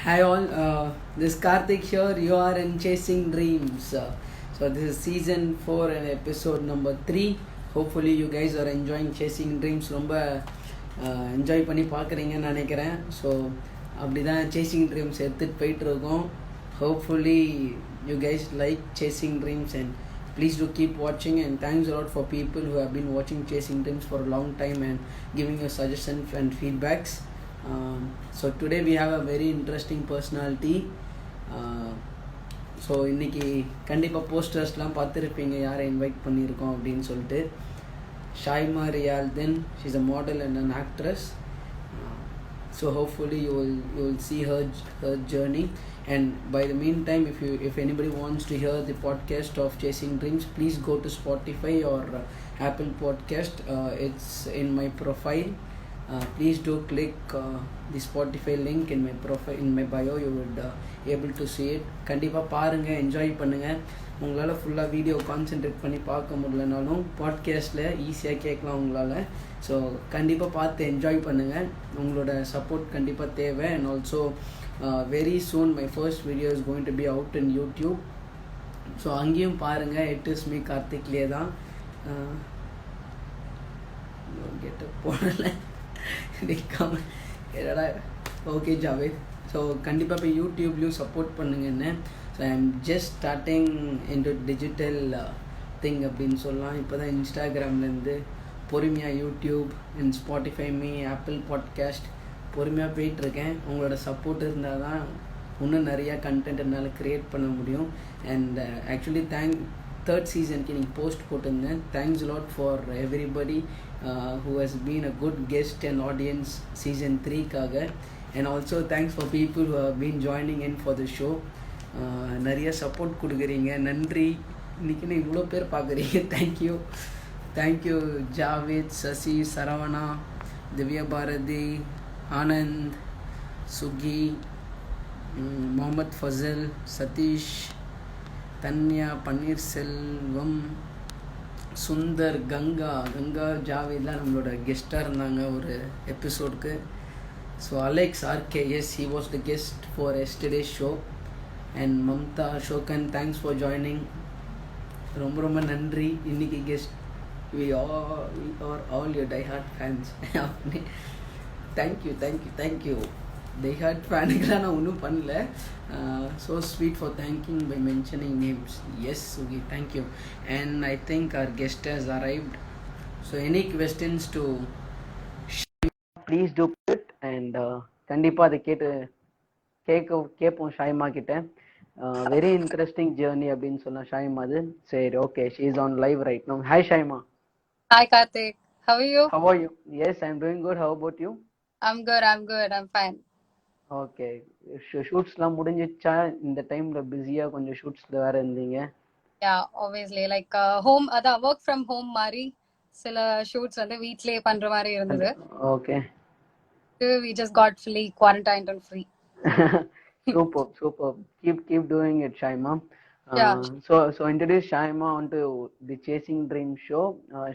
Hi all, this is Karthik here. You are in Chasing Dreams. So this is season 4 and episode number 3. Hopefully you guys are enjoying Chasing Dreams. ரொம்ப enjoy பண்ணி பார்க்குறீங்கன்னு நினைக்கிறேன். So அப்படி தான் chasing dreams எடுத்துகிட்டு போயிட்டுருக்கோம். Hopefully you guys like Chasing Dreams and please do keep watching, and thanks a lot for people who have been watching Chasing Dreams for a long time and giving your suggestions and feedbacks. So today we have a very interesting personality. So இன்றைக்கி கண்டிப்பாக போஸ்டர்ஸ்லாம் பார்த்துருப்பீங்க யாரை invite பண்ணியிருக்கோம் அப்படின்னு சொல்லிட்டு. Shaima Riyaldeen, she is a model and an actress. So hopefully you will see her journey, and by the meantime if anybody wants to hear the podcast of Chasing Dreams, please go to Spotify or Apple Podcast. It's in my profile. Please do click the Spotify link in my profile, in my bio. You would able to see it. கண்டிப்பாக பாருங்கள், enjoy பண்ணுங்கள். உங்களால் ஃபுல்லாக video concentrate பண்ணி பார்க்க முடியலனாலும் பாட்காஸ்ட்டில் ஈஸியாக கேட்கலாம் உங்களால். ஸோ கண்டிப்பாக பார்த்து என்ஜாய் பண்ணுங்கள். உங்களோட சப்போர்ட் கண்டிப்பாக தேவை. And also very soon my first video is going to be out in YouTube. So அங்கேயும் பாருங்கள். இட் இஸ் மீ கார்த்திக்லேயே தான். கெட்ட போடல என்னடா. ஓகே ஜாவேத். ஸோ கண்டிப்பாக இப்போ யூடியூப்லேயும் சப்போர்ட் பண்ணுங்கன்னு. So I am just starting into digital thing அப்படின்னு சொல்லலாம். இப்போ தான் இன்ஸ்டாகிராம்லேருந்து பொறுமையாக YouTube and Spotify me, apple podcast பொறுமையாக போயிட்டுருக்கேன். உங்களோட சப்போர்ட் இருந்தால் தான் இன்னும் நிறையா கண்டென்ட் என்னால் க்ரியேட் பண்ண முடியும். அண்ட் ஆக்சுவலி தேர்ட் சீசனுக்கு நீங்கள் போஸ்ட் போட்டிருந்தேன். Thanks lot for everybody who has been a good guest and audience season 3க்காக. and also thanks for people who have been joining in for the show. நிறைய support கொடுக்குறீங்க, நன்றி. இன்றைக்கின்னு இவ்வளோ பேர் பார்க்குறீங்க. தேங்க்யூ ஜாவேத், சசி, சரவணா, திவ்யா பாரதி, ஆனந்த், சுகி, முகமது ஃபசல், சதீஷ், தன்யா, பன்னீர் செல்வம், சுந்தர், கங்கா ஜாவேத்லாம் நம்மளோட கெஸ்ட்டாக இருந்தாங்க ஒரு எபிசோடுக்கு. So Alex RKS, he was the guest for yesterday's show. and மம்தா, ஷோகன், தேங்க்ஸ் ஃபார் ஜாயினிங். ரொம்ப நன்றி. இன்றைக்கி guest we are all your die-hard fans. Thank you. die-hard ஃபேனுக்கெலாம் நான் ஒன்றும் பண்ணல. so sweet for thanking by mentioning names. Yes Sugi, thank you. and I think our guest has arrived. so any questions to please do put it, and கண்டிப்பாக அதை கேட்போம் ஷாய்மா கிட்ட. Very interesting journey அப்படின்னு சொன்னா ஷாய்மா அது. சரி, okay, she is on live right now. Hi Shaima. Hi Karthik, how are you? How are you? Yes, I'm doing good. How about you? I'm good, I'm fine. Okay, ஷூட்ஸ்லாம் முடிஞ்சிச்சா? இந்த டைம்ல பிஸியா கொஞ்சம் ஷூட்ஸ்ல வேற இருந்தீங்க? Yeah, obviously like home அத work from home மாதிரி சில ஷூட்ஸ் வந்து வீட்லயே பண்ற மாதிரி இருந்தது. Okay, we just got fully quarantined and free. super. Keep doing it, Shaima. Yeah. So introduce Shaima onto the Chasing Dreams show.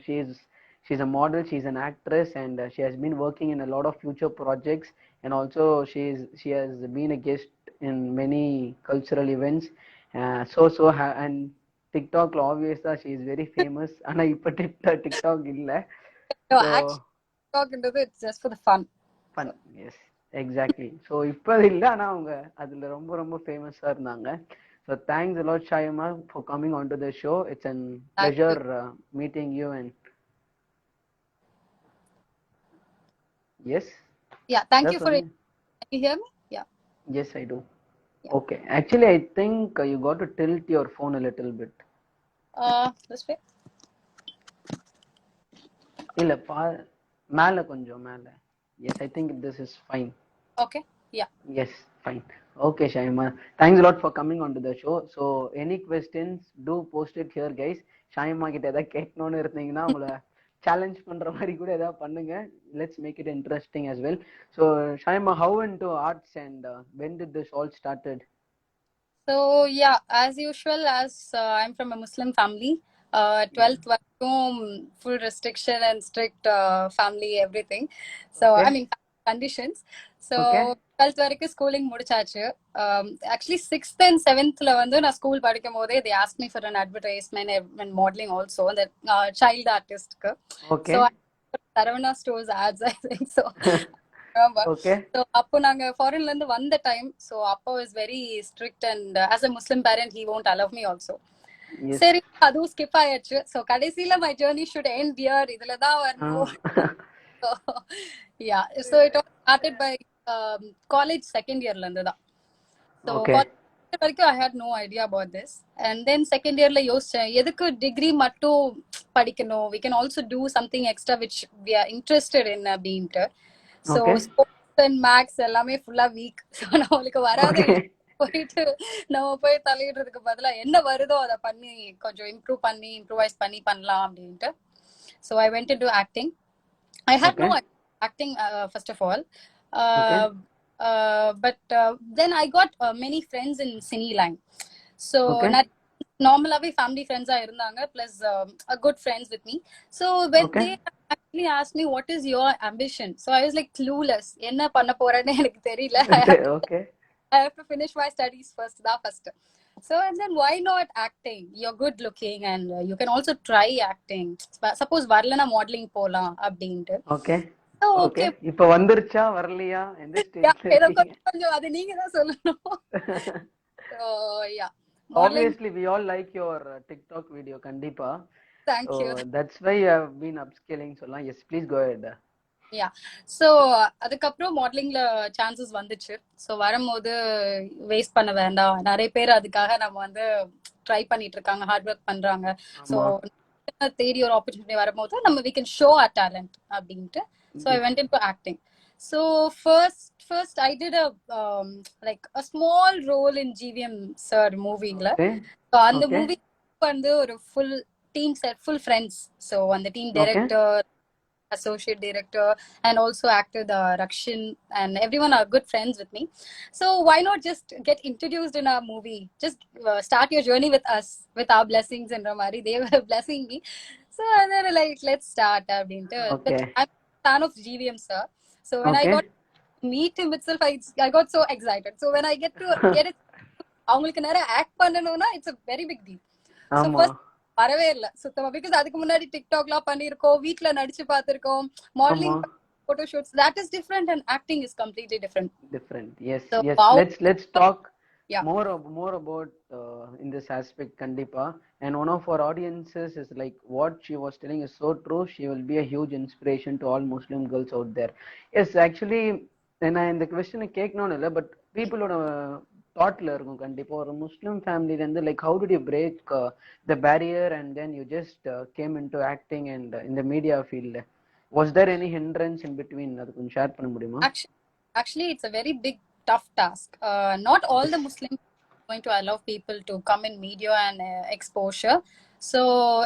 She's a model, she's an actress, and she has been working in a lot of future projects, and also she has been a guest in many cultural events. And TikTok obvious that she is very famous. ஆனா இப்ப TikTok இல்ல. No, actually TikTok into it's just for the fun. Yes, exactly. so இப்போ இல்ல, ஆனா அவங்க அதுல ரொம்ப ஃபேமஸா இருந்தாங்க. so thanks a lot Shaima for coming onto the show. It's a pleasure meeting you. and yes, yeah, thank you for it. Can you hear me? Yeah, yes I do. Yeah. Okay, actually I think you got to tilt your phone a little bit. this way. இல்ல மேல கொஞ்சம் மேல. yes, I think this is fine. Okay, yeah. Yes, fine. Okay Shaima, thanks a lot for coming onto the show. so any questions, do post it here guys. Shaima கிட்ட ஏதாவது கேட்கணும்னு இருந்தீங்கன்னா உங்களை challenge பண்ற மாதிரி கூட ஏதாவது பண்ணுங்க. let's make it interesting as well. so Shaima, how into arts, and when did this all started? So yeah, as usual, as I'm from a Muslim family, 12th full restriction and strict family everything. So okay. I mean conditions. So okay 12th வரைக்கும் schooling முடிச்சாச்சு. Actually 6th and 7thல வந்து நான் school படிக்கும் போதே they asked me for an advertisement and modeling also, அந்த child artistக்கு. Okay So Saravana stores ads I think so. Okay So அப்போ நாங்க ஃபாரின்ல இருந்து வந்த டைம். ஸோ அப்போ is very strict and as a Muslim parent he won't allow me also. Yes சரி அதுவும் ஸ்கிப் ஆயிடுச்சு. ஸோ கடைசியில my journey should end here, இதுல தான் வரணும். So yeah, so it all started by college second year ல இருந்து தான். So ஓகே college வரைக்கும் I had no idea about this, and then second yearல யோசிச்சேன் எதுக்கு டிகிரி மட்டும் படிக்கணும், we can also do something extra which we are interested in அப்படின்ட்டு. So Okay. sports and maths எல்லாமே ஃபுல்லா வீக். ஸோ நம்மளுக்கு வராத Okay. போயிட்டு நம்ம போய் தலையிடுறதுக்கு பதிலா என்ன வருதோ அதை பண்ணி கொஞ்சம் இம்ப்ரூவைஸ் பண்ணி பண்ணலாம் அப்படின்ட்டு. So I went to acting. I had Okay. no acting first of all, Okay. but then I got many friends in cine line. So Okay. normally family friends are இருந்தாங்க plus a good friends with me. So when Okay. they actually asked me what is your ambition, so I was like clueless. என்ன பண்ண போறேன்னு எனக்கு தெரியல. Okay. I have to finish my studies first. So and then why not acting? You're good looking and you can also try acting. Suppose வரலனா modeling போலாம் அப்படின்ட்டு. Okay. So Okay. okay. இப்போ வந்துருச்சா வரலையா எந்த Yeah, ஸ்டேஜ்ல ஏதோ இருக்கீங்க? கொஞ்சம் அது நீங்க தான் சொல்லணும். So yeah, modeling. Obviously we all like your TikTok video கண்டிப்பா. Thank So you. that's why you have been upscaling சொல்லலாம். Yes, please go ahead. Yeah, so அதுக்கப்புறம் மாடலிங்ல சான்சஸ் வந்துச்சு. ஸோ வரும்போது வேஸ்ட் பண்ண வேண்டாம், நிறைய பேர் அதுக்காக நம்ம வந்து ட்ரை பண்ணிட்டு இருக்காங்க, ஹார்ட் ஒர்க் பண்றாங்க. ஸோ ஆமா. தேடி ஒரு ஆப்பர்ச்சுனிட்டி வரும்போது நம்ம we can show our talent அப்படின்ட்டு. So I went into acting. So first I did like a small role in GVM sir movie-ல. Okay. So அந்த Okay. மூவி வந்து ஒரு full team set, full friends. So அந்த team Okay. director, associate director, and also actor Rakshin, and everyone are good friends with me. So why not just get introduced in our movie? Just start your journey with us, with our blessings and Ramari. They were blessing me. So and then like let's start அப்படின்ட்டு. But Okay. I'm a fan of GVM sir. So when I Okay. got to meet him itself, I got so excited. So when I get it, அவங்களுக்கு நேரா act பண்ணணும்னா it's a very big deal. So ஆமா. first வரவே இல்ல சுத்தமா. Because அதுக்கு முன்னாடி டிக்டாக்லாம் பண்ணிருக்கோம், வீட்ல நடிச்சு பார்த்திருக்கோம், மாடலிங் ஆமா. photo shoots. That is different and acting is completely different. Different. Yes. So Yes. wow. Let's talk Yeah. more about in this aspect kandipa. And one of our audiences is like what she was telling is so true. She will be a huge inspiration to all Muslim girls out there. Yes, actually நான் இந்த கொஸ்டினை கேட்கணும்னு இல்லை, but பீப்புளோட தாட்ல இருக்கும் கண்டிப்பா. ஒரு Muslim ஃபேமிலில இருந்து like how did you break the barrier and then you just came in to acting and இந்த மீடியா ஃபீல்ட்ல. Was there any hindrance in between? அது கொஞ்சம் ஷேர் பண்ண முடியுமா? Actually it's a very big tough task. Not all the Muslims are going to allow people to come in media and exposure. So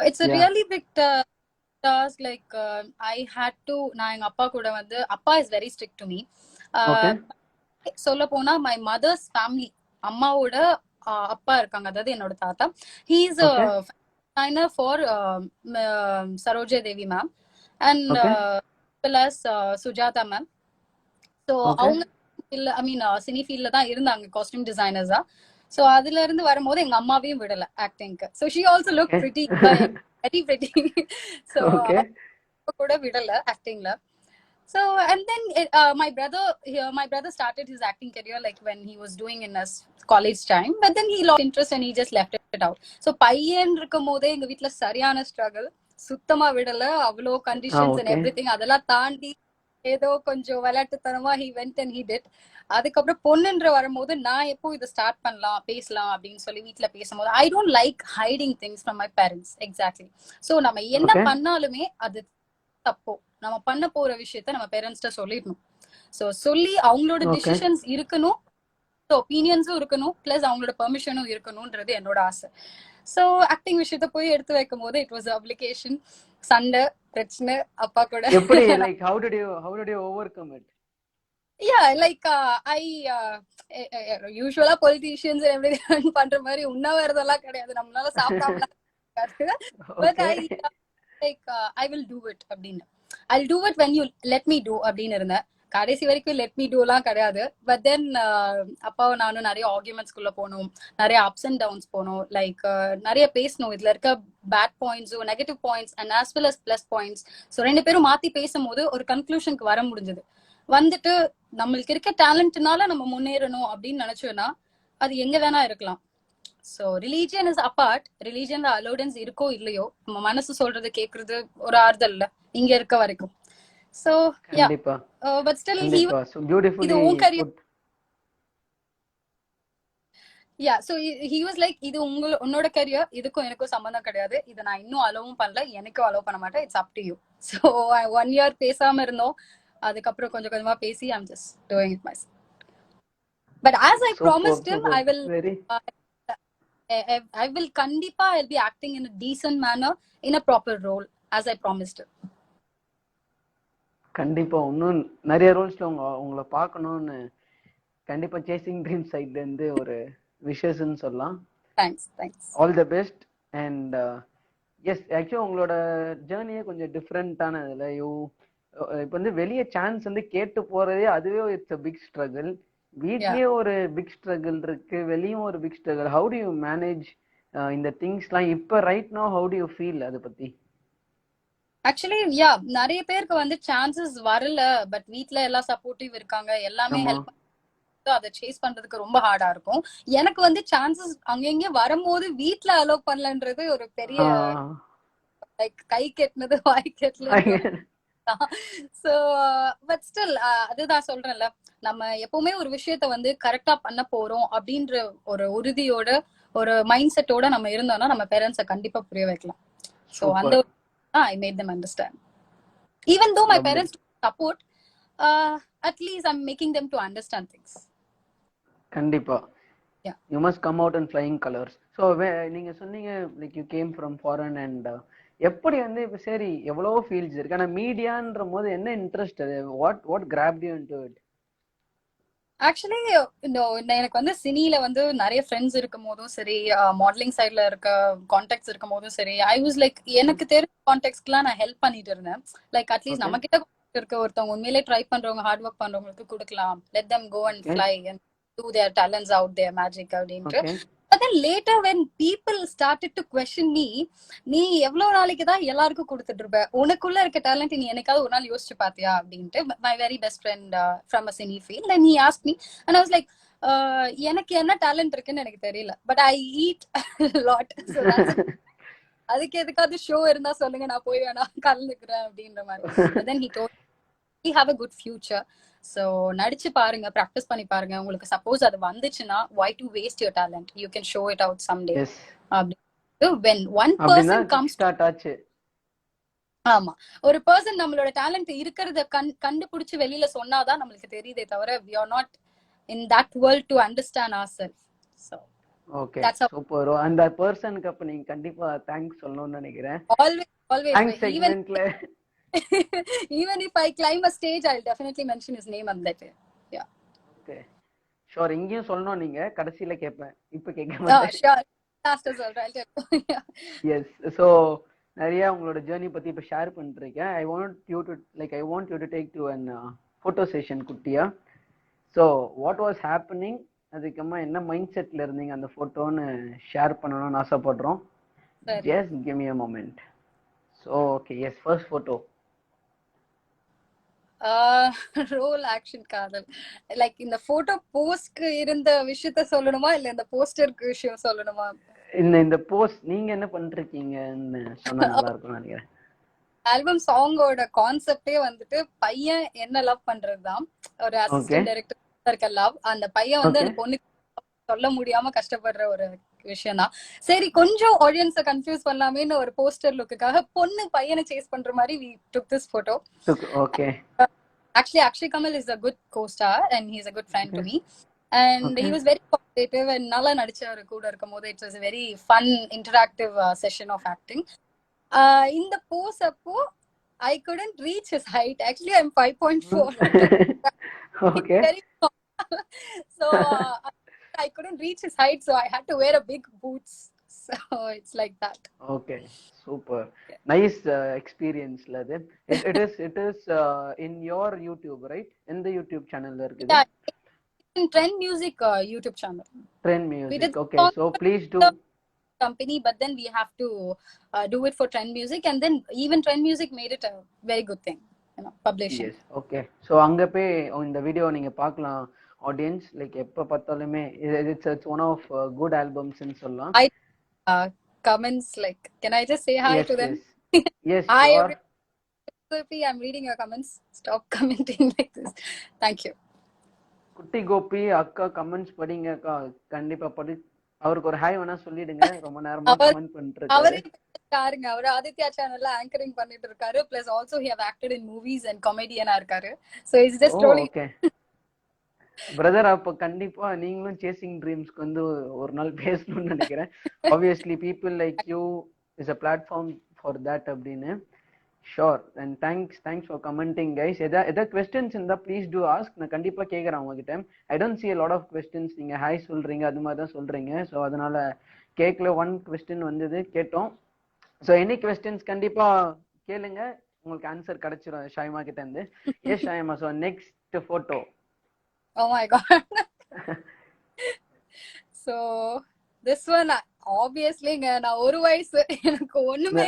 it's a Yeah. really big task. Like I had to, நான் எங்க அப்பா கூட வந்து, அப்பா is very strict to me. Okay. சொல்ல போனா my mother's family, அம்மாவோட அப்பா இருக்காங்க, அதாவது என்னோட தாத்தா, he is a designer for Saroja Devi ma'am and plus Sujata ma'am. So அவங்க ஐ மீன் சினி ஃபீல்ட்ல தான் இருந்தாங்க, காஸ்டியூம் டிசைனர்ஸா. ஸோ அதுல இருந்து வரும்போது எங்க அம்மாவையும் விடல ஆக்டிங்க்கு. So she also look pretty, very pretty. So கூட விடல ஆக்டிங்ல. So and then my brother started his acting career like when he was doing in his college time, but then he lost interest and he just left it out. So பையன் இருக்கும் போதே எங்க வீட்ல சரியான struggle, சுத்தமா விடல, அவ்வளோ conditions and everything. அதெல்லாம் தாண்டி ஏதோ கொஞ்சம் விளையாட்டுத்தனமா he went and he did. அதுக்கப்புறம் பொண்ணுன்ற வரும்போது நான் எப்போ இதை ஸ்டார்ட் பண்ணலாம், பேசலாம் அப்படின்னு சொல்லி வீட்டுல பேசும்போது I don't like hiding things from my parents. Exactly. So நம்ம என்ன பண்ணாலுமே அது தப்போ, நம்ம பண்ண போற விஷயத்த நம்ம பேரண்ட்ஸ்ட சொல்லிடணும். சோ சொல்லி அவங்களோட டிசிஷன்ஸ் இருக்கணும், ஒப்பீனியன்ஸும் இருக்கணும், பிளஸ் அவங்களோட பெர்மிஷனும் இருக்கணும்ன்றது என்னோட ஆசை. சோ ஆக்டிங் விஷயத்த போய் எடுத்து வைக்கும் போது இட் வாஸ் அப்ளிகேஷன், சண்டை, பிரச்சனை அப்பா கூட. எப்படி like how did you overcome it? Yeah, like I usually politicians and everything பண்ற மாதிரி உண்ணாவிரதெல்லாம் கிடையாது, நம்மளால சாப்பிடாமலாம் இருக்காது. But I will do it அப்படின்னு, I'll do it when you let me do அப்படின்னு இருந்தேன். கடைசி வரைக்கும் லெட் மீ டூலாம் கிடையாது. பட் தென் அப்பாவும் நானும் நிறைய ஆர்குமெண்ட்ஸ்குள்ள போனோம், நிறைய அப்ஸ் அண்ட் டவுன்ஸ் போனோம், லைக் நிறைய பேசணும். இதுல இருக்க பேட் பாயிண்ட்ஸும் negative points and as well as plus points. So 2 பேரும் மாத்தி பேசும்போது ஒரு கன்க்ளூஷனுக்கு வர முடிஞ்சது. வந்துட்டு நம்மளுக்கு இருக்க டேலண்ட்னால நம்ம முன்னேறணும் அப்படின்னு நினைச்சோம்னா அது எங்க வேணா இருக்கலாம். So religion is apart. ரிலீஜியன்ல அலோடன்ஸ் இருக்கோ இல்லையோ, நம்ம மனசு சொல்றது கேக்குறது ஒரு ஆறுதல் இல்ல இங்க இருக்க வரைக்கும். ஸோ யா, கண்டிப்பா பட் ஸ்டில் கண்டிப்பா. So இது beautifully உன் career. put. Yeah, so he was like, இது உன்னோட கரியர், இதுக்கும் எனக்கும் சம்மந்தம் கிடையாது, இதை நான் இன்னும் அலோவும் பண்ணல, எனக்கும் அலோவ் பண்ண மாட்டேன், it's up to you. So 1 year பேசாம இருந்தோம், அதுக்கப்புறம் கொஞ்சம் கொஞ்சமா பேசி I'm just doing it myself. But as I promised him, I will Very கண்டிப்பா I'll be acting in a decent manner, in a proper role, as I promised him. கண்டிப்பா இன்னும் நிறைய ரோல்ஸ்ல உங்களை பார்க்கணும்னு கண்டிப்பா சேசிங் ட்ரீம் சைட்ல இருந்து ஒரு விஷஸ்ன்னு சொல்லலாம். Thanks. All the best. And yes, actually உங்களோட ஜேர்னியே கொஞ்சம் டிஃப்ரெண்டானதுல இப்போ வந்து வெளியே சான்ஸ் வந்து கேட்டு போறதே அதுவே இட்ஸ் a பிக் ஸ்ட்ரகிள். வீட்லயே ஒரு பிக் ஸ்ட்ரகிள் இருக்கு, வெளியும் ஒரு big struggle. How do you manage இந்த திங்ஸ்லாம் இப்போ right now? How do you feel அதை பத்தி? ஆக்சுவலி யா, நிறைய பேருக்கு வந்து சான்சஸ் வரல, பட் வீட்ல எல்லாம் சப்போர்ட்டிவ் இருக்காங்க, எல்லாமே ஹெல்ப், அதை சேஸ் பண்றதுக்கு ரொம்ப ஹார்டா இருக்கும். எனக்கு வந்து சான்சஸ் அங்கங்க வரும்போது வீட்ல அலோவ் பண்ணலன்றது ஒரு பெரிய லைக் கை கெட்டினது வாய் கெட்டல. சோ பட் ஸ்டில் அதுதான் சொல்றேன்ல, நம்ம எப்பவுமே ஒரு விஷயத்த வந்து கரெக்டா பண்ண போறோம் அப்படின்ற ஒரு உறுதியோட ஒரு மைண்ட் செட்டோட நம்ம இருந்தோம்னா நம்ம பேரண்ட்ஸை கண்டிப்பா புரிய வைக்கலாம். சோ அந்த I made them understand. Even though my parents support, at least I'm making them to understand things. கண்டிப்பா. Yeah. You must come out in flying colors. So நீங்க சொன்னீங்க like you came from foreign and எப்படி வந்து இப்ப சரி எவ்வளவோ fields இருக்கு, ஆனா மீடியான்ற போது என்ன இன்ட்ரெஸ்ட்? அது what grabbed you into it? Actually எனக்கு வந்து சினில வந்து நிறைய ஃப்ரெண்ட்ஸ் இருக்கும் போதும் சரி, மாடலிங் சைட்ல இருக்க கான்டாக்ட்ஸ் இருக்கும் போதும் சரி, ஐ வாஸ் லைக் எனக்கு தெரிஞ்ச கான்டாக்ட்ஸ்க்குலாம் நான் ஹெல்ப் பண்ணிட்டு இருந்தேன். லைக் அட்லீஸ்ட் நம்ம கிட்ட இருக்க ஒருத்தவங்க உண்மையிலே ட்ரை பண்றவங்க, ஹார்ட் ஒர்க் பண்றவங்களுக்கு கொடுக்கலாம், let them go and fly and do their talents out there magic அப்படின்ட்டு. But then later when people started to question me, நீ எவ்வளவு நாளைக்கு தான் எல்லாருக்கும் கொடுத்துட்டு இருப்ப, உனக்குள்ள இருக்க டேலண்ட் நீ என்னைக்காவது ஒரு நாள் யோசிச்சு பாத்தியா அப்படின்ட்டு. my very best friend from a cine field, and he asked me and I was like, எனக்கு என்ன டேலண்ட் இருக்குன்னு எனக்கு தெரியல, but I eat lot. So அதுக்கு எதுக்காவது ஷோ இருந்தா சொல்லுங்க, நான் போய் வேணா கலந்துக்கிறேன் அப்படின்ற மாதிரி. But then he told me, we have a good future, so நடிச்சு பாருங்க, பிராக்டிஸ் பண்ணி பாருங்க, உங்களுக்கு சப்போஸ் அது வந்துச்சுன்னா why to waste your talent, you can show it out someday. Yes. when one person comes start ஆச்சு. ஆமா, ஒரு பர்சன் நம்மளோட டேலண்ட் இருக்கிறத கண்டுபிடிச்சு வெளியில சொன்னாதான் நம்மளுக்கு தெரியுதே தவிர we are not in that world to understand ourselves. So okay, super. அந்த பர்சனுக்கு அப்ப நீங்க கண்டிப்பா தேங்க்ஸ் சொல்லணும்னு நினைக்கிறேன். always even if I climb a stage, I'll definitely mention his name on that day. Yeah, okay, sure. இங்கேயும் சொல்லணும், நீங்க கடைசியில கேட்பேன், இப்ப கேட்க மாட்டேன். sure, last as well, right? Yes. So நிறைய உங்களோட ஜர்னி பத்தி இப்ப ஷேர் பண்ணிருக்கேன். I want you to take to an photo session குட்டியா. So what was happening, அதுக்கம்மா என்ன மைண்ட் செட்ல இருந்தீங்க அந்த போட்டோன்னு ஷேர் பண்ணணும்னு ஆசைப்படுறோம். Just give me a moment. So okay, yes, first photo. Role action காதல். லைக் இந்த போட்டோ போஸ்ட்க்கு இருந்த விஷயத்த சொல்லணுமா இல்ல இந்த போஸ்டருக்கு விஷயம் சொல்லணுமா? இந்த போஸ்ட் நீங்க என்ன பண்ணிருக்கீங்கன்னு சொன்னா நல்லா இருக்கும் நினைக்கிறேன். ஆல்பம் சாங்கோட கான்செப்டே வந்துட்டு பையன் என்ன லவ் பண்றதுதான், ஒரு அசிஸ்டன்ட் டைரக்டர் இருக்க லவ். அந்த பையன் வந்து அந்த பொண்ணுக்கு சொல்ல முடியாம கஷ்டப்படுற ஒரு விஷயம் தான். சரி, கொஞ்சம் ஆடியன்ஸை கன்ஃபியூஸ் பண்ணலாமேன்னு ஒரு போஸ்டர் லுக்குக்காக பொண்ணு பையனை சேஸ் பண்ற மாதிரி we took this photo. Okay. Actually Akshay Kamal is a good co-star and he is a good friend to me, and he was very cooperative and நல்லா நடிச்சாரு கூட இருக்கும்போது. It was a very fun interactive session of acting. இந்த போஸ் அப்போ I couldn't reach his height. Actually I'm 5.4. Okay. So I couldn't reach his height, so I had to wear a big boots. So it's like that. Okay, super. Nice experience la அது. It is in your YouTube, right? In the YouTube channel la இருக்குது. Yeah, in Trend Music YouTube channel. Trend We Music. did Okay, so please do. company, but then we have to do it for Trend Music, and then even Trend Music made it a very good thing, publishing. Yes, okay. So அங்க போய் இந்த video நீங்க பார்க்கலாம் audience, like எப்ப பார்த்தாலுமே it's one of good albums ன்னு சொல்லலாம். I comments, like, can I just say hi Yes, to them? yes. Yes, Hi sure. everybody, I'm reading your comments. Stop commenting like this. Thank you. குட்டி கோபி அக்கா comments படிங்க அக்கா, கண்டிப்பா படி. அவருக்கு ஒரு ஹாய் வேணா சொல்லிடுங்க, ரொம்ப நேரமா கமெண்ட் பண்ணிட்டு அவரே இருக்காரு. பாருங்க, அவர் ஆதித்யா சேனல்ல ஆங்கரிங் பண்ணிட்டு இருக்காரு, plus also he have acted in movies and காமெடியனா இருக்காரு. So it's just rolling. Okay brother, அப்ப கண்டிப்பா நீங்களும் சேசிங் ட்ரீம்ஸ்க்கு வந்து ஒரு நாள் பேசணும்னு நினைக்கிறேன். Obviously people like you is a platform for that அப்படின்னு. Sure. And thanks for commenting guys. எதாவது கொஸ்டின்ஸ் இருந்தா ப்ளீஸ் டூ ஆஸ்க். நான் கண்டிப்பா கேட்கறேன் உங்ககிட்ட. I don't see a lot of questions. நீங்க ஹாய் சொல்றீங்க, அது மாதிரி தான் சொல்றீங்க. ஸோ அதனால கேட்கல. ஒன் கொஸ்டின் வந்தது, கேட்டோம். ஸோ எனி கொஸ்டின்ஸ் கண்டிப்பா கேளுங்க, உங்களுக்கு ஆன்சர் கிடைச்சிரும் ஷாய்மா கிட்ட இருந்து. Yes Shaima, so next photo. Oh my god. So this one, obviously நான் ஒரு வயசு எனக்கு ஒண்ணுமே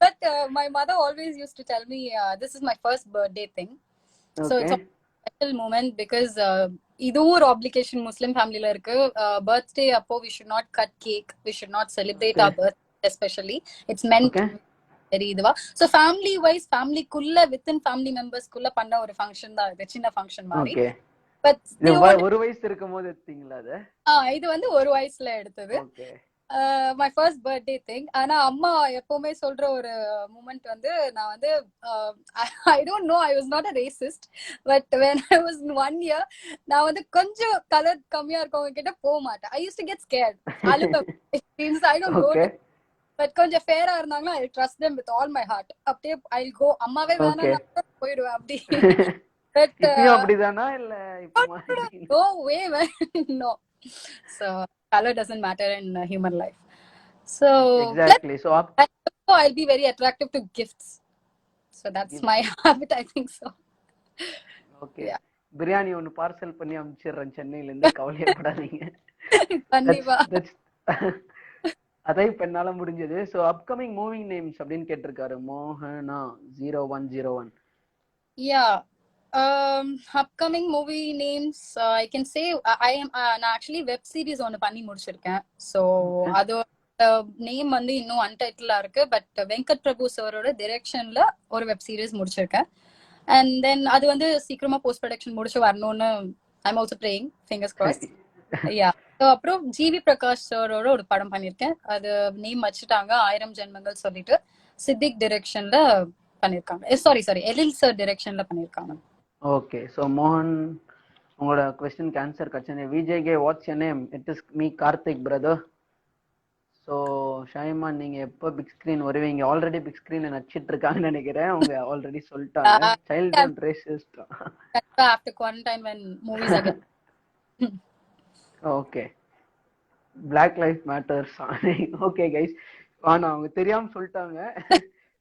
but my mother always used to tell me this is my first birthday thing. So it's a special moment because இதுவும் ஒரு obligation முஸ்லிம் ஃபேமிலில இருக்கு. Birthday அப்போ we should not cut cake, we should not celebrate our birthday especially. It's meant very இதுவா. So family wise, ஃபேமிலிக்குள்ள within family members குள்ள பண்ண ஒரு function தான் இது, சின்ன ஃபங்க்ஷன் மாதிரி. But ஒரு வயசு இருக்கும்போது எடுத்தீங்களா அது? இது வந்து ஒரு வயசுல எடுத்தது. my first birthday thing. ஆனா அம்மா எப்பவுமே சொல்ற ஒரு மூமெண்ட் வந்து, நான் வந்து I don't know, I was not a racist, but when I was 1 year, நான் வந்து கொஞ்சம் கலர் கம்மியா இருக்கவங்க கிட்ட போக மாட்டேன். I used to get scared. I don't go there. But கொஞ்சம் ஃபேரா இருந்தாங்கன்னா I trust them with all my heart. அப்படியே I'll go. அம்மாவே வேணாம் போயிடுவேன் அப்படி. But அப்படிதானா இல்ல இப்போ no way, man. No. So color doesn't matter in human life. So exactly. So I'll be very attractive to gifts. So that's my habit, I think so. Okay. Biryani ஒன்னு parcel பண்ணி அனுப்பிச்சிடுறேன் சென்னையில இருந்து, கவலையப்படாதீங்க. கண்டிப்பா. அதை பெண்ணால முடிஞ்சது. ஸோ அப்கமிங் மூவி நேம்ஸ் அப்படின்னு கேட்டிருக்காரு மோகனா 0101. Yeah. Upcoming movie names, I can say I am நான் actually web series ஒன்னு பண்ணி முடிச்சிருக்கேன். So அது நேம் வந்து இன்னும் அன்டைட்டிலா இருக்கு. பட் வெங்கட் பிரபு சாரோட டைரக்ஷன்ல ஒரு வெப் சீரிஸ் முடிச்சிருக்கேன். அண்ட் தென் அது வந்து சீக்கிரமா போஸ்ட் ப்ரொடக்ஷன் முடிச்சு வரணும்னு I'm also praying, fingers crossed. Yeah. So அப்புறம் ஜிவி பிரகாஷ் சாரோட ஒரு படம் பண்ணியிருக்கேன். அது நேம் வச்சுட்டாங்க 1000 ஜென்மங்கள் சொல்லிட்டு. சித்திக் டைரக்ஷன்ல பண்ணிருக்காங்க. சாரி எழில் சார் டைரக்ஷன்ல பண்ணிருக்காங்க. ஓகே. ஸோ மோகன், உங்களோட கொஸ்டினுக்கு ஆன்சர் கிடைச்சது. விஜய்கே, what's your name? It is me Karthik brother. So Shaima, நீங்க எப்போ பிக் ஸ்கிரீன் வருவீங்க? ஆல்ரெடி பிக் ஸ்கிரீன்ல நடிச்சிட்டு இருக்காங்கன்னு நினைக்கிறேன். அவங்க ஆல்ரெடி சொல்லிட்டாங்க. Childhood racist. After quarantine when movies are okay. Black life matters. Okay guys, ஆனா அவங்க தெரியாம சொல்லிட்டாங்க.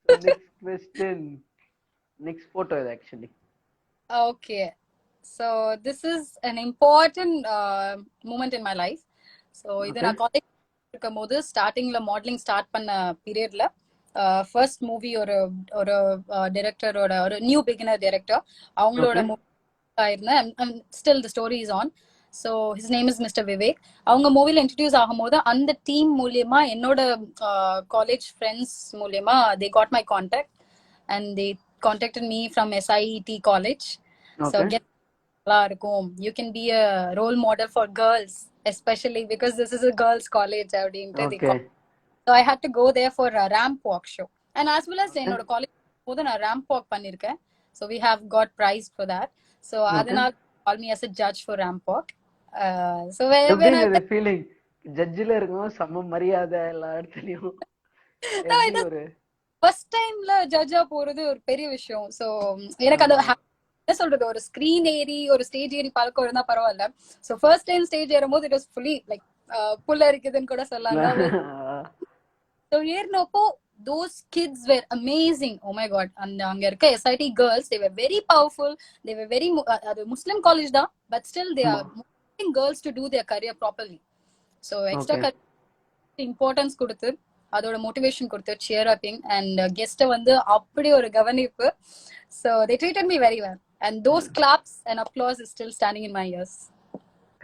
நெக்ஸ்ட் क्वेश्चन, நெக்ஸ்ட் போட்டோ இது actually. Okay, so this is an important moment in my life. So இது நான் காலேஜ் இருக்கும்போது ஸ்டார்டிங்ல மாடலிங் ஸ்டார்ட் பண்ண பீரியட்ல ஃபர்ஸ்ட் மூவி ஒரு டைரக்டரோட, ஒரு நியூ பிகினர் டைரக்டர், அவங்களோட மூவி ஆயிருந்தேன். Still the story is on. So his name is mister Vivek. அவங்க மூவில இன்ட்ரடியூஸ் ஆகும்போது அந்த டீம் மூலியமா, என்னோட காலேஜ் ஃப்ரெண்ட்ஸ் மூலியமா they got my contact and they contacted me from SIET college. So get இருக்கும், you can be a role model for girls, especially because this is a girls college. So I had to go there for a ramp walk show, and as well as என்னோட college போது நான் ramp walk பண்ணிருக்கேன். So we have got prize for that. So அதனால call me as a judge for ramp walk. So when I feeling ஜட்ஜ்ல இருக்கும் சம மரியாதை எல்லா இடத்துலயும். ஃபர்ஸ்ட் டைம்ல ஜட்ஜா போறது ஒரு பெரிய விஷயம். சோ எனக்கு அது என்ன சொல்றது, ஒரு ஸ்கிரீன் ஏறி ஒரு ஸ்டேஜ் ஏறி பழக்கம் இருந்தா பரவாயில்ல. சோ ஃபர்ஸ்ட் டைம் ஸ்டேஜ் ஏறும்போது இட் வாஸ் ஃபுல்லி லைக் புள்ள இருக்குதுன்னு கூட சொல்லாங்க. So ஏறினப்போ those kids were amazing. Oh my god. And அங்க இருக்க SIT girls, they were very powerful. They were very அது Muslim college தான், but still they are motivating girls to do their career properly. So extra importance கொடுத்து அதோட motivation கொடுத்து cheer upping and guest வந்து அப்படி ஒரு கவனிப்பு. So they treated me very well and those claps and applause is still standing in my ears.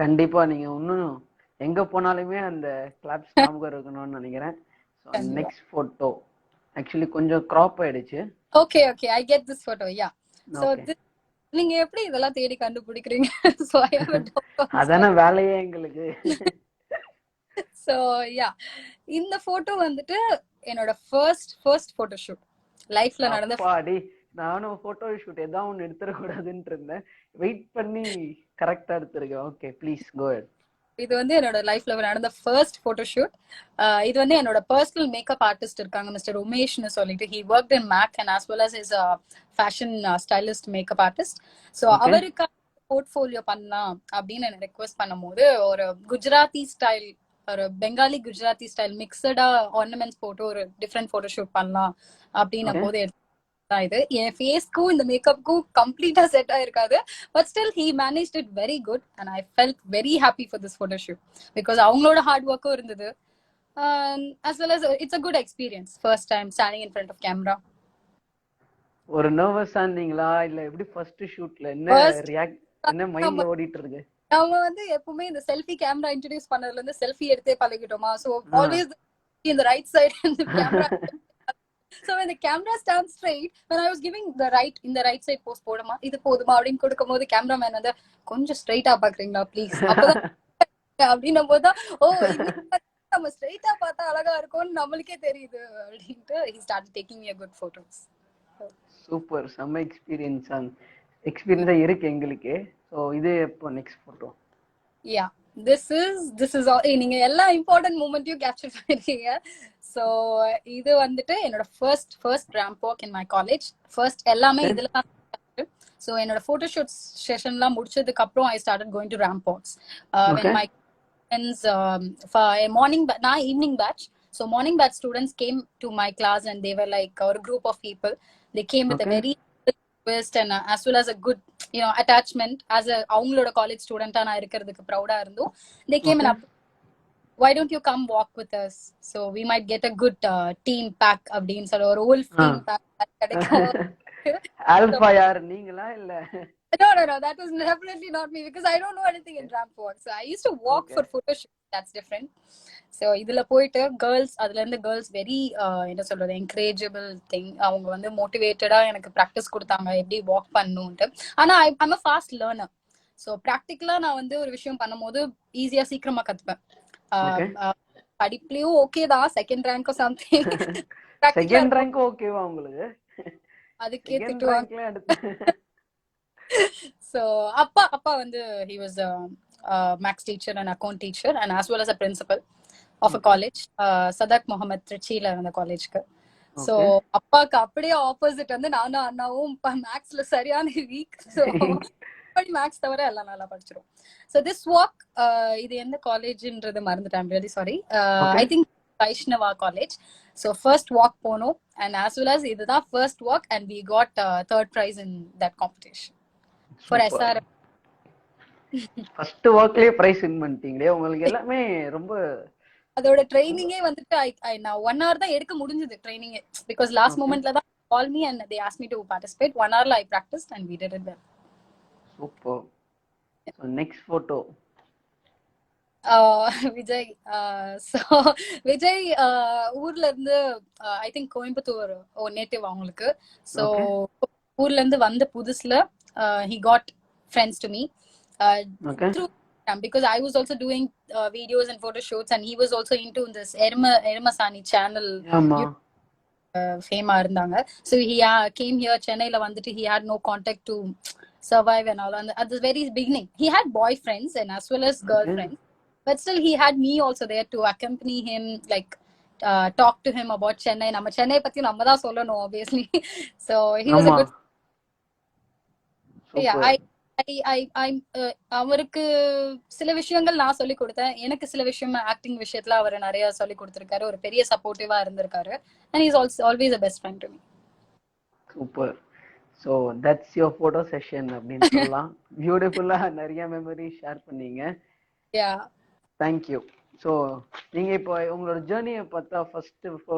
கண்டிப்பா நீங்க இன்னும் எங்க போனாலுமே அந்த கிளாப்ஸ் ஞாபகம் இருக்கணும்னு நினைக்கிறேன். நெக்ஸ்ட் போட்டோ ஆக்சுவலி கொஞ்சம் கிராப் ஆயிடுச்சு. Okay I get this photo. Yeah. So நீங்க எப்படி இதெல்லாம் தேடி கண்டுபிடிக்கிறீங்க? So I have a doubt. அதான வேலையே எங்களுக்கு. So yeah, இந்த போட்டோ வந்துட்டு என்னோட ஃபர்ஸ்ட் போட்டோ ஷூட் லைஃப்ல நடந்த. பாடி நானும் போட்டோ ஷூட் ஏதாவது ஒன்று எடுத்துட கூடாதுன்னு இருந்தேன், வெயிட் பண்ணி கரெக்டா எடுத்துருக்கேன். Okay please go ahead. இது வந்து என்னோட லைஃப்ல நடந்த ஃபர்ஸ்ட் போட்டோ ஷூட். இது வந்து என்னோட பர்சனல் மேக்கப் ஆர்டிஸ்ட் இருக்காங்க மிஸ்டர் உமேஷ்னு சொல்லிட்டு. He worked in Mac and as well as his fashion stylist makeup artist. So அவருக்கு போர்ட்ஃபோலியோ பண்ணலாம் அப்படின்னு என்ன ரெக்வெஸ்ட் பண்ணும்போது ஒரு குஜராத்தி ஸ்டைல், ஒரு பெங்காலி குஜராத்தி ஸ்டைல் மிக்சடா ஆர்னமெண்ட்ஸ் போட்டு ஒரு டிஃப்ரெண்ட் போட்டோ ஷூட் பண்ணலாம் அப்படின்ன போது இது என் ஃபேஸ்க்கும் இந்த மேக்கப்புக்கும் கம்ப்ளீட்டா செட் ஆயிருக்காது. But still he managed it very good and I felt very happy for this photo shoot because அவங்களோட ஹார்ட் ஒர்க்கும் இருந்தது. as well as it's a good experience first time standing in front of camera. ஒரு நர்வஸா இருந்தீங்களா இல்ல எப்படி first ஷூட்ல என்ன மைண்ட்ல ஓடிட்டு இருக்கு? அவங்க வந்து எப்பவுமே இந்த செல்ஃபி கேமரா இன்ட்ரோடியூஸ் பண்ணதுல இருந்து செல்ஃபி எடுத்தே பழகிட்டோமா. So always in the right side and the camera. So when the camera stands straight, when I was giving the right side pose போடுமா இது போதுமா அப்படின்னு கொடுக்கும்போது கேமராமேன் வந்து கொஞ்சம் ஸ்ட்ரைட்டா பாக்குறீங்களா ப்ளீஸ் அப்பதான் அப்படின்னும் போதுதான் ஓ நம்ம ஸ்ட்ரைட்டா பார்த்தா அழகா இருக்கும்னு நம்மளுக்கே தெரியுது அப்படின்ட்டு he started taking me a good photos. Super, செம்ம எக்ஸ்பீரியன்ஸா இருக்கு எங்களுக்கு. சோ இது இப்போ next photo. Yeah this is all. நீங்க எல்லா இம்பார்ட்டன்ட் மூமெண்ட்டையும் கேப்சர் பண்ணிருக்கீங்க. சோ இது வந்துட்டு என்னோட first ramp walk in my college. First எல்லாமே இதுல தான். சோ என்னோட போட்டோ ஷூட் செஷன்லாம் முடிச்சதுக்கு அப்புறம் I started going to ramp walks when my friends morning நான் evening batch. So morning batch students came to my class and they were like a group of people. They came with a very twist and as well as a good attachment as a avangaloda college student ah na irukradhukku proud ah irundhu. They came and why don't you come walk with us, so we might get a good team pack abdin sala or whole team pack kadaikum. Alpha yaar neengala illa? No, that was definitely not me because I don't know anything in ramp walk. So I used to walk for photo shoot. That's different. So இதுல போயிட்டு girls, அதுல இருந்து girls very என்ன சொல்றது என்கரேஜபிள் thing. அவங்க வந்து மோட்டிவேட்டடா எனக்கு practice கொடுத்தாங்க எப்படி வாக் பண்ணணும்ட்டு. ஆனா I'm a fast learner. So ப்ராக்டிக்கலா நான் வந்து ஒரு விஷயம் பண்ணும் போது ஈஸியா சீக்கிரமா கத்துப்பேன். படிப்புலயும் ஓகே தான், second rank something. Second rank ஓகேவா உங்களுக்கு? அதுக்கே திட்டுவாங்க. So அப்பா வந்து he was a maths teacher and account teacher and as well as a principal of a college, Sadak Mohammed Trichyல இருந்த காலேஜ்க்கு. So அப்பாக்கு அப்படியே ஆப்போசிட் வந்து நானும் அண்ணாவும் மேக்ஸ்ல சரியான வீக். ஸோ மேக்ஸ் தவிர எல்லாம் நல்லா படிச்சிரும். ஸோ திஸ் வாக் இது எந்த காலேஜ்ன்றது மறந்துட்டேன், really sorry. I think Vaishnava college. So first walk போனோம் and as well as இதுதான் first walk and we got third prize in that competition for SRM. First வாக்லயே prize win பண்ணிட்டீங்களே, உங்களுக்கு எல்லாமே ரொம்ப. அதோட ட்ரைனிங்கே வந்துட்டு நான் 1 hour தான் எடுக்க முடிஞ்சது ட்ரைனிங்கே because last momentல தான் call me and they asked me to participate. 1 hourல I practiced and we did it well. Super. So next photo. Vijay. So Vijay ஊர்ல இருந்து I think கோயம்புத்தூர் நேட்டிவ் அவங்களுக்கு. So ஊர்ல இருந்து வந்த புதுசுல he got friends to me through because I was also doing videos and photo shoots and he was also into this Ermasani channel. Fame இருந்தாங்க. So he came here Chennaiல வந்துட்டு he had no contact to survive and all. And at the very beginning he had boyfriends and as well as girlfriends, but still he had me also there to accompany him, like talk to him about Chennai. நம்ம சென்னை பத்தி நம்ம தான் சொல்லணும் obviously. So he was a good. Yeah, அவருக்கு சில விஷயங்கள் நான் சொல்லி கொடுத்தேன், எனக்கு சில விஷயம் ஆக்டிங் விஷயத்துல அவர் நிறைய சொல்லி கொடுத்திருக்காரு, ஒரு பெரிய சப்போர்ட்டிவா இருந்திருக்காரு. and he's also always a best friend to me. Super. So that's your photo session அப்படின்னு சொல்லலாம். பியூட்டிஃபுல்லா நிறைய மெமரி ஷேர் பண்ணீங்க. தேங்க்யூ. ஸோ நீங்க இப்போ உங்களோட ஜேர்னியை பார்த்தா ஃபர்ஸ்ட் இப்போ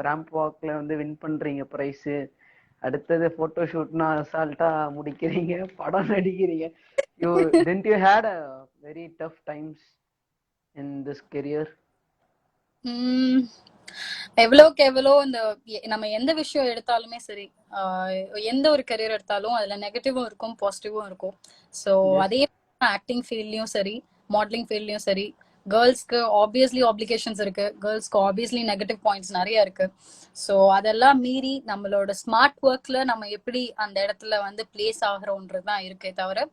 ரேம்ப் வாக்ல வந்து வின் பண்றீங்க ப்ரைஸு, அடுத்தது போட்டோ ஷூட்னா அசால்ட்டா முடிக்கிறீங்க, படம் நடிக்கிறீங்க. didn't you had a very tough times in this career? எவ்வளோக்கு எவ்வளோ இந்த நம்ம எந்த விஷயம் எடுத்தாலுமே சரி, எந்த ஒரு கரியர் எடுத்தாலும் அதுல நெகட்டிவும் இருக்கும் பாசிட்டிவும் இருக்கும். ஸோ அதே ஆக்டிங் ஃபீல்ட்லயும் சரி மாடலிங் ஃபீல்ட்லயும் சரி கேர்ள்ஸ்க்கு ஆப்வியஸ்லி ஆப்ளிகேஷன்ஸ் இருக்கு, கேர்ள்ஸ்க்கு ஆப்வியஸ்லி நெகட்டிவ் பாயிண்ட்ஸ் நிறைய இருக்கு. ஸோ அதெல்லாம் மீறி நம்மளோட ஸ்மார்ட் ஒர்க்ல நம்ம எப்படி அந்த இடத்துல வந்து பிளேஸ் ஆகிறோன்றதுதான் இருக்கே தவிர,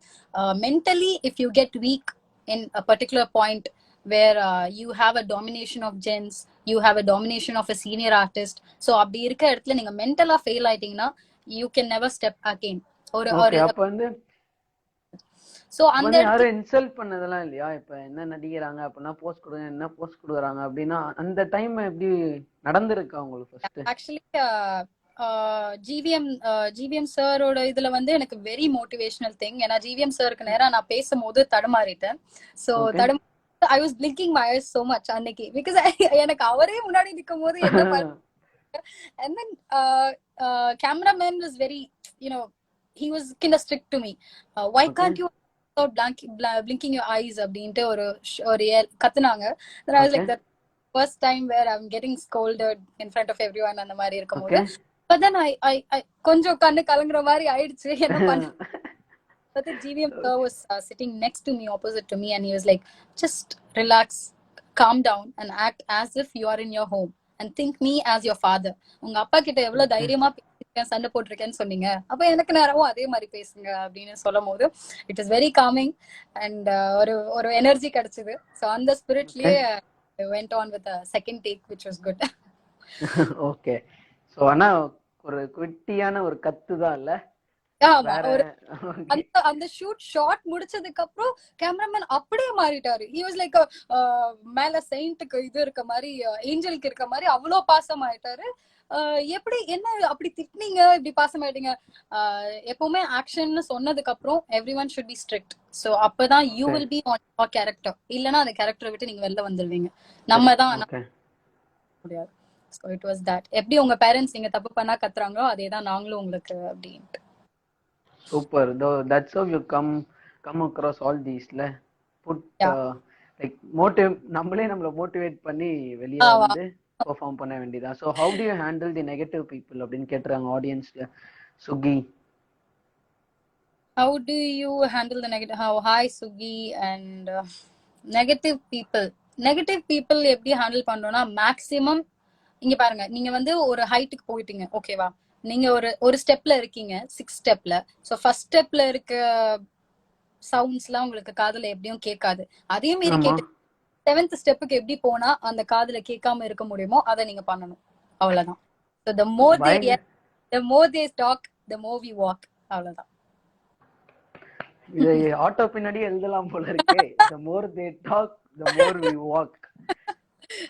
mentally if you get week in a particular point where you have a domination of gents, you have a domination of a senior artist, so அப்படி இருக்க இடத்துல நீங்க மென்டலா fail ஆயிட்டீங்கன்னா you can never step again. ஒரு அப்ப வந்து so அந்த யாரும் insult பண்ணதெல்லாம் இல்லையா? இப்ப என்ன நடிக்கிறாங்க அப்படின்னா போஸ்ட் கொடுங்க, என்ன போஸ்ட் கொடுக்குறாங்க அப்படின்னா அந்த டைம் எப்படி நடந்திருக்கா உங்களுக்கு? ஃபர்ஸ்ட் ஆக்சுவலி ஜிவிஎம் சாரோட இதுல வந்து எனக்கு வெரி மோட்டிவேஷனல் திங். ஏன்னா ஜிவிஎம் சாருக்கு நேரா நான் பேசும்போது தடுமாறிட்டேன். So I was blinking my eyes so much அன்னைக்கு, because எனக்கு அவரே முன்னாடி நிக்கும் போது என்ன and then cameraman was very, he was kind of strict to me. Why can't you stop blinking your eyes அப்படின்ட்டு ஒரு கத்துனாங்க. then I was like, that first time where I'm getting scolded in front of everyone அந்த மாதிரி இருக்கும்போது, but then I கொஞ்சம் கண்ணு கலங்குற மாதிரி ஆயிடுச்சு. என்ன பண்ண but the GVM sir was sitting next to me, opposite to me, and he was like, just relax, calm down and act as if you are in your home and think me as your father. உங்க அப்பா கிட்ட எவ்வளவு தைரியமா பேசிருக்கேன், சண்டை போட்டிருக்கேன்னு சொன்னீங்க, அப்ப எனக்கு நேரமும் அதே மாதிரி பேசுங்க அப்படின்னு சொல்லும் போது it is very calming and ஒரு எனர்ஜி கிடைச்சது. ஸோ அந்த ஸ்பிரிட்லயே went on with a second take which was good. Okay. So ஆனா ஒரு குட்டியான ஒரு கத்து தான் இல்ல? அந்த ஷாட் முடிச்சதுக்கு அப்புறம் கேமராமேன் அப்படியே மாறிட்டாரு. he was like மேல செயின்ட்க்கு இது இருக்க மாதிரி, ஏஞ்சலுக்கு இருக்க மாதிரி அவ்வளோ பாசம் ஆயிட்டாரு. எப்படி என்ன அப்படி திட்டினீங்க, இப்படி பாசம் ஆயிட்டீங்க? எப்பவுமே ஆக்ஷன் சொன்னதுக்கு அப்புறம் everyone should be strict. so அப்பதான் you will be on your character. இல்லனா அந்த கேரக்டரை விட்டு நீங்க வெளில வந்துருவீங்க. நம்ம தான் முடியாது. so it was that. எப்படி உங்க பேரண்ட்ஸ் நீங்க தப்பு பண்ணா கத்துறாங்களோ அதே தான் நாங்களும் உங்களுக்கு அப்படின்ட்டு. Super. Though that's how you come across all these put like நம்மளே நம்மள மோட்டிவேட் பண்ணி வெளிய வந்து பெர்ஃபார்ம் பண்ண வேண்டியதா. so how do you handle the negative people அப்படின்னு கேக்குறாங்க ஆடியன்ஸ்ல. Suki, how do you handle the negative? Hi Sugi. and negative people எப்படி ஹேண்டில் பண்றோம்னா, மேக்ஸிமம் இங்க பாருங்க, நீங்க வந்து ஒரு ஹைட்டுக்கு போயிட்டீங்க, ஓகேவா? நீங்க ஒரு ஸ்டெப்ல இருக்கீங்க, 6 ஸ்டெப்ல. சோ ஃபர்ஸ்ட் ஸ்டெப்ல இருக்க சவுண்ட்ஸ் எல்லாம் உங்களுக்கு காதுல எப்படியும் கேட்காது. அதே மாதிரி கேட்டு 7th ஸ்டெப்புக்கு எப்படி போனா அந்த காதுல கேட்காம இருக்க முடியுமோ அதை நீங்க பண்ணணும், அவ்வளவுதான். so the more they talk the more we walk, அவ்வளவுதான். இது ஆட்டோ பின்னாடி எழுதலாம் போல இருக்கே. the more they talk the more we walk.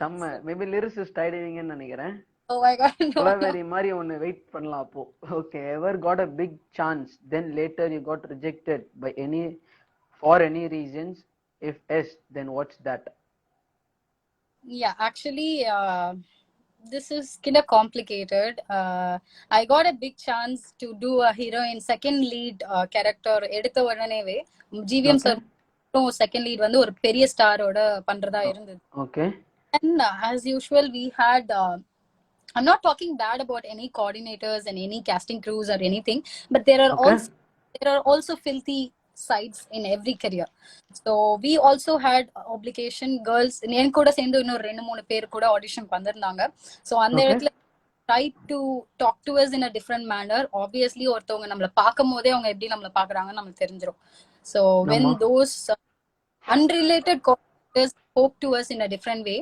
நம்ம மேபி லிரிசிஸ்ட் ஆயிடுவீங்கன்னு நினைக்கிறேன். oh my god, கொலவெரி மாதிரி ஒன்னு வெயிட் பண்ணலாம் அப்போ. okay, ever got a big chance then later you got rejected by for any reasons? if yes, then what's that? yeah, actually this is kind of complicated. I got a big chance to do a heroine second lead character எடுத்த உடனேவே GVM sir second lead வந்து ஒரு பெரிய ஸ்டாரோட பண்றதா இருந்தது. okay, and as usual we had I'm not talking bad about any coordinators and any casting crews or anything, but there are also filthy sides in every career. so we also had obligation girls en kuda sendu inno 2-3 பேர் கூட audition வந்திருந்தாங்க. so அந்த இடத்துல try to talk to us in a different manner. obviously ஒருத்தவங்க நம்மள பாக்கும்போதே அவங்க எப்படி நம்மள பாக்குறாங்கன்னு நமக்கு தெரிஞ்சிரும். so when those unrelated coordinators spoke to us in a different way,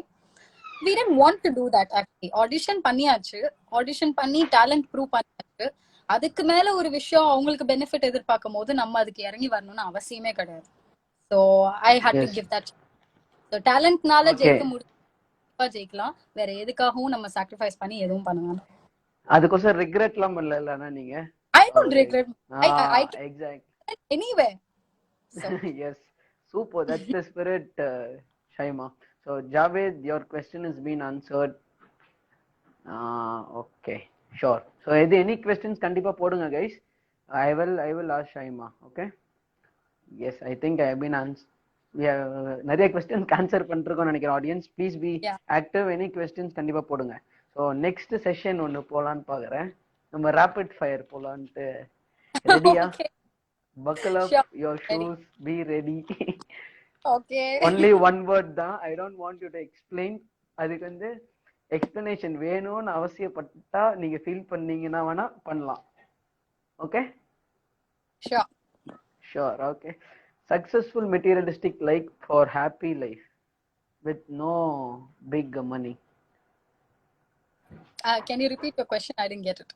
we didn't want to do that. actually audition பண்ணியாச்சு, audition பண்ணி talent prove பண்ணியாச்சு. அதுக்கு மேல ஒரு விஷயம் அவங்களுக்கு பெனிஃபிட் எதிர்பார்க்கும் போது நம்ம அதுக்கு இறங்கி வரணும்னு அவசியமே கிடையாது. ஸோ ஐ ஹேட் டு எஸ். Give that. ஸோ டேலண்ட்னால ஓகே. ஜெயிக்க முடியும், ஜெயிக்கலாம். வேற எதுக்காகவும் நம்ம சாக்ரிஃபைஸ் பண்ணி எதுவும் பண்ணுவாங்க. அதுக்கோசம் ரிக்ரெட்லாம் பண்ணலன்னா நீங்க? I don't regret. I can Exactly. anywhere. So Yes, super. That's the spirit, Shaima. So Javed, your question has been answered. Okay, sure. So any questions kandipa podunga guys. I will ask Shaima. Okay. Yes, I think I have been we have நிறைய questions answer பண்ணிருக்கோம் நினைக்கிறேன். audience please be yeah. active. Any questions கண்டிப்பா போடுங்க. So next session ஒன்னு போலான்னு பாக்குறேன். நம்ம rapid fire போலான்ட்டு. ரெடியா? Okay. Buckle up Sure. your shoes, be ready. Okay. Only one word தான். I don't want you to explain. அதுக்கு வந்து explanation வேணும்னு அவசியப்பட்டா நீங்க ஃபீல் பண்ணீங்கன்னா வேணா பண்ணலாம். Okay? Sure. Sure, okay. Successful materialistic life for happy life with no big money. Can you repeat your question? I didn't get it.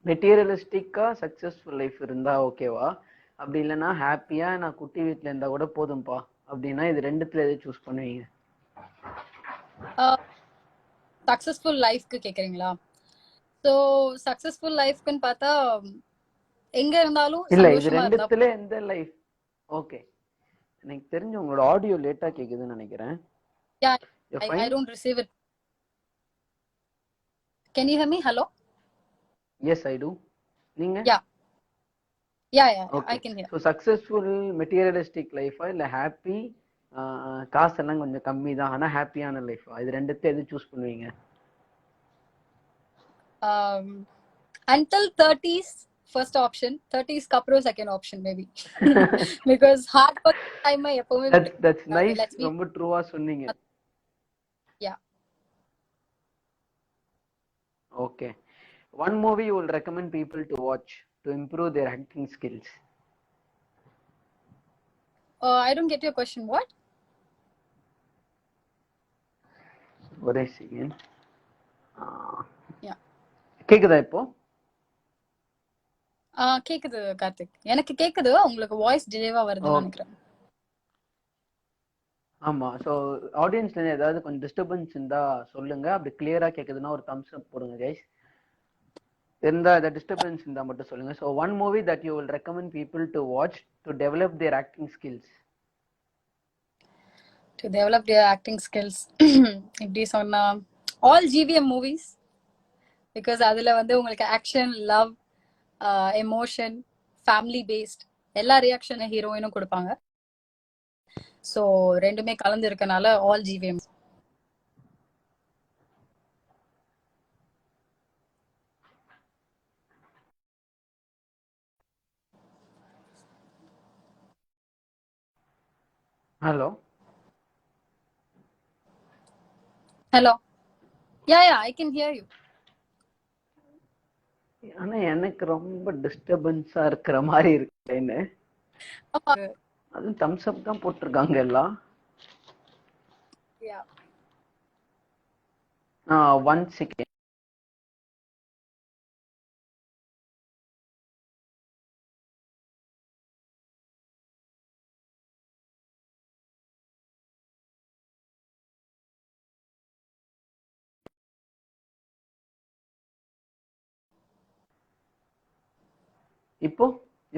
மெட்டீரியலிஸ்டிக்கா successful life இருந்தா ஓகேவா, அப்படி இல்லைன்னா ஹாப்பியா நான் குட்டி வீட்டுல இருந்தா கூட போதும்பா அப்படின்னா இது ரெண்டுத்துல எது சூஸ் பண்ணுவீங்க? சக்சஸ்ஃபுல் லைஃப்க்கு கேக்குறீங்களா? சோ சக்சஸ்ஃபுல் லைஃப்க்குன்னு பார்த்தா எங்க இருந்தாலும் இல்ல இது சந்தோஷமா இருந்தா ரெண்டுத்துல எந்த லைஃப்? ஓகே, எனக்கு தெரிஞ்சு உங்களோட ஆடியோ லேட்டா கேக்குதுன்னு நினைக்கிறேன். yeah, I don't receive it. Can you hear me? Hello? Yes, I do. நீங்க? Yeah, Okay. I can hear. So successful materialistic life இல்ல ஹாப்பி காசெல்லாம் கொஞ்சம் கம்மி தான் ஆனா ஹாப்பியான லைஃப், இது ரெண்டுத்துல எது சூஸ் பண்ணுவீங்க? Until 30s first option, 30s kapro second option maybe. Because hard work time எப்பவுமே that's nice. ரொம்ப ட்ரூவா சொன்னீங்க. Yeah. Okay. One movie you will recommend people to watch to improve their acting skills? I don't get your question. What? ஒரே second. Yeah. கேக்குதா இப்போ? கேக்குது கார்த்திக், எனக்கு கேக்குது. உங்களுக்கு வாய்ஸ் டிலேவா வருதுன்னு நினைக்கிறேன். ஆமா. சோ ஆடியன்ஸ்ல ஏதாவது கொஞ்சம் டிஸ்டர்பன்ஸ் இருந்தா சொல்லுங்க. அப்படி கிளியரா கேக்குதுன்னா ஒரு தம்ஸ் அப் போடுங்க கைஸ். இருந்தா the disturbance இருந்தா மட்டும் சொல்லுங்க. So one movie that you will recommend people to watch to develop their acting skills? To develop their acting skills, இப்படி சொன்னா all GVM movies, because அதுல வந்து உங்களுக்கு action, love, emotion, family based எல்லா reaction ஹீரோயினும் கொடுப்பாங்க. ஸோ ரெண்டுமே கலந்து இருக்கனால all GVM. Hello hello. Yeah, I can hear you. ஆனா எனக்கு ரொம்ப டிஸ்டர்பன்ஸா இருக்கிற மாதிரி இருக்குன்னு. அது தம்ஸ் அப் தான் போட்டிருக்காங்க எல்லாம். Yeah. 1 second.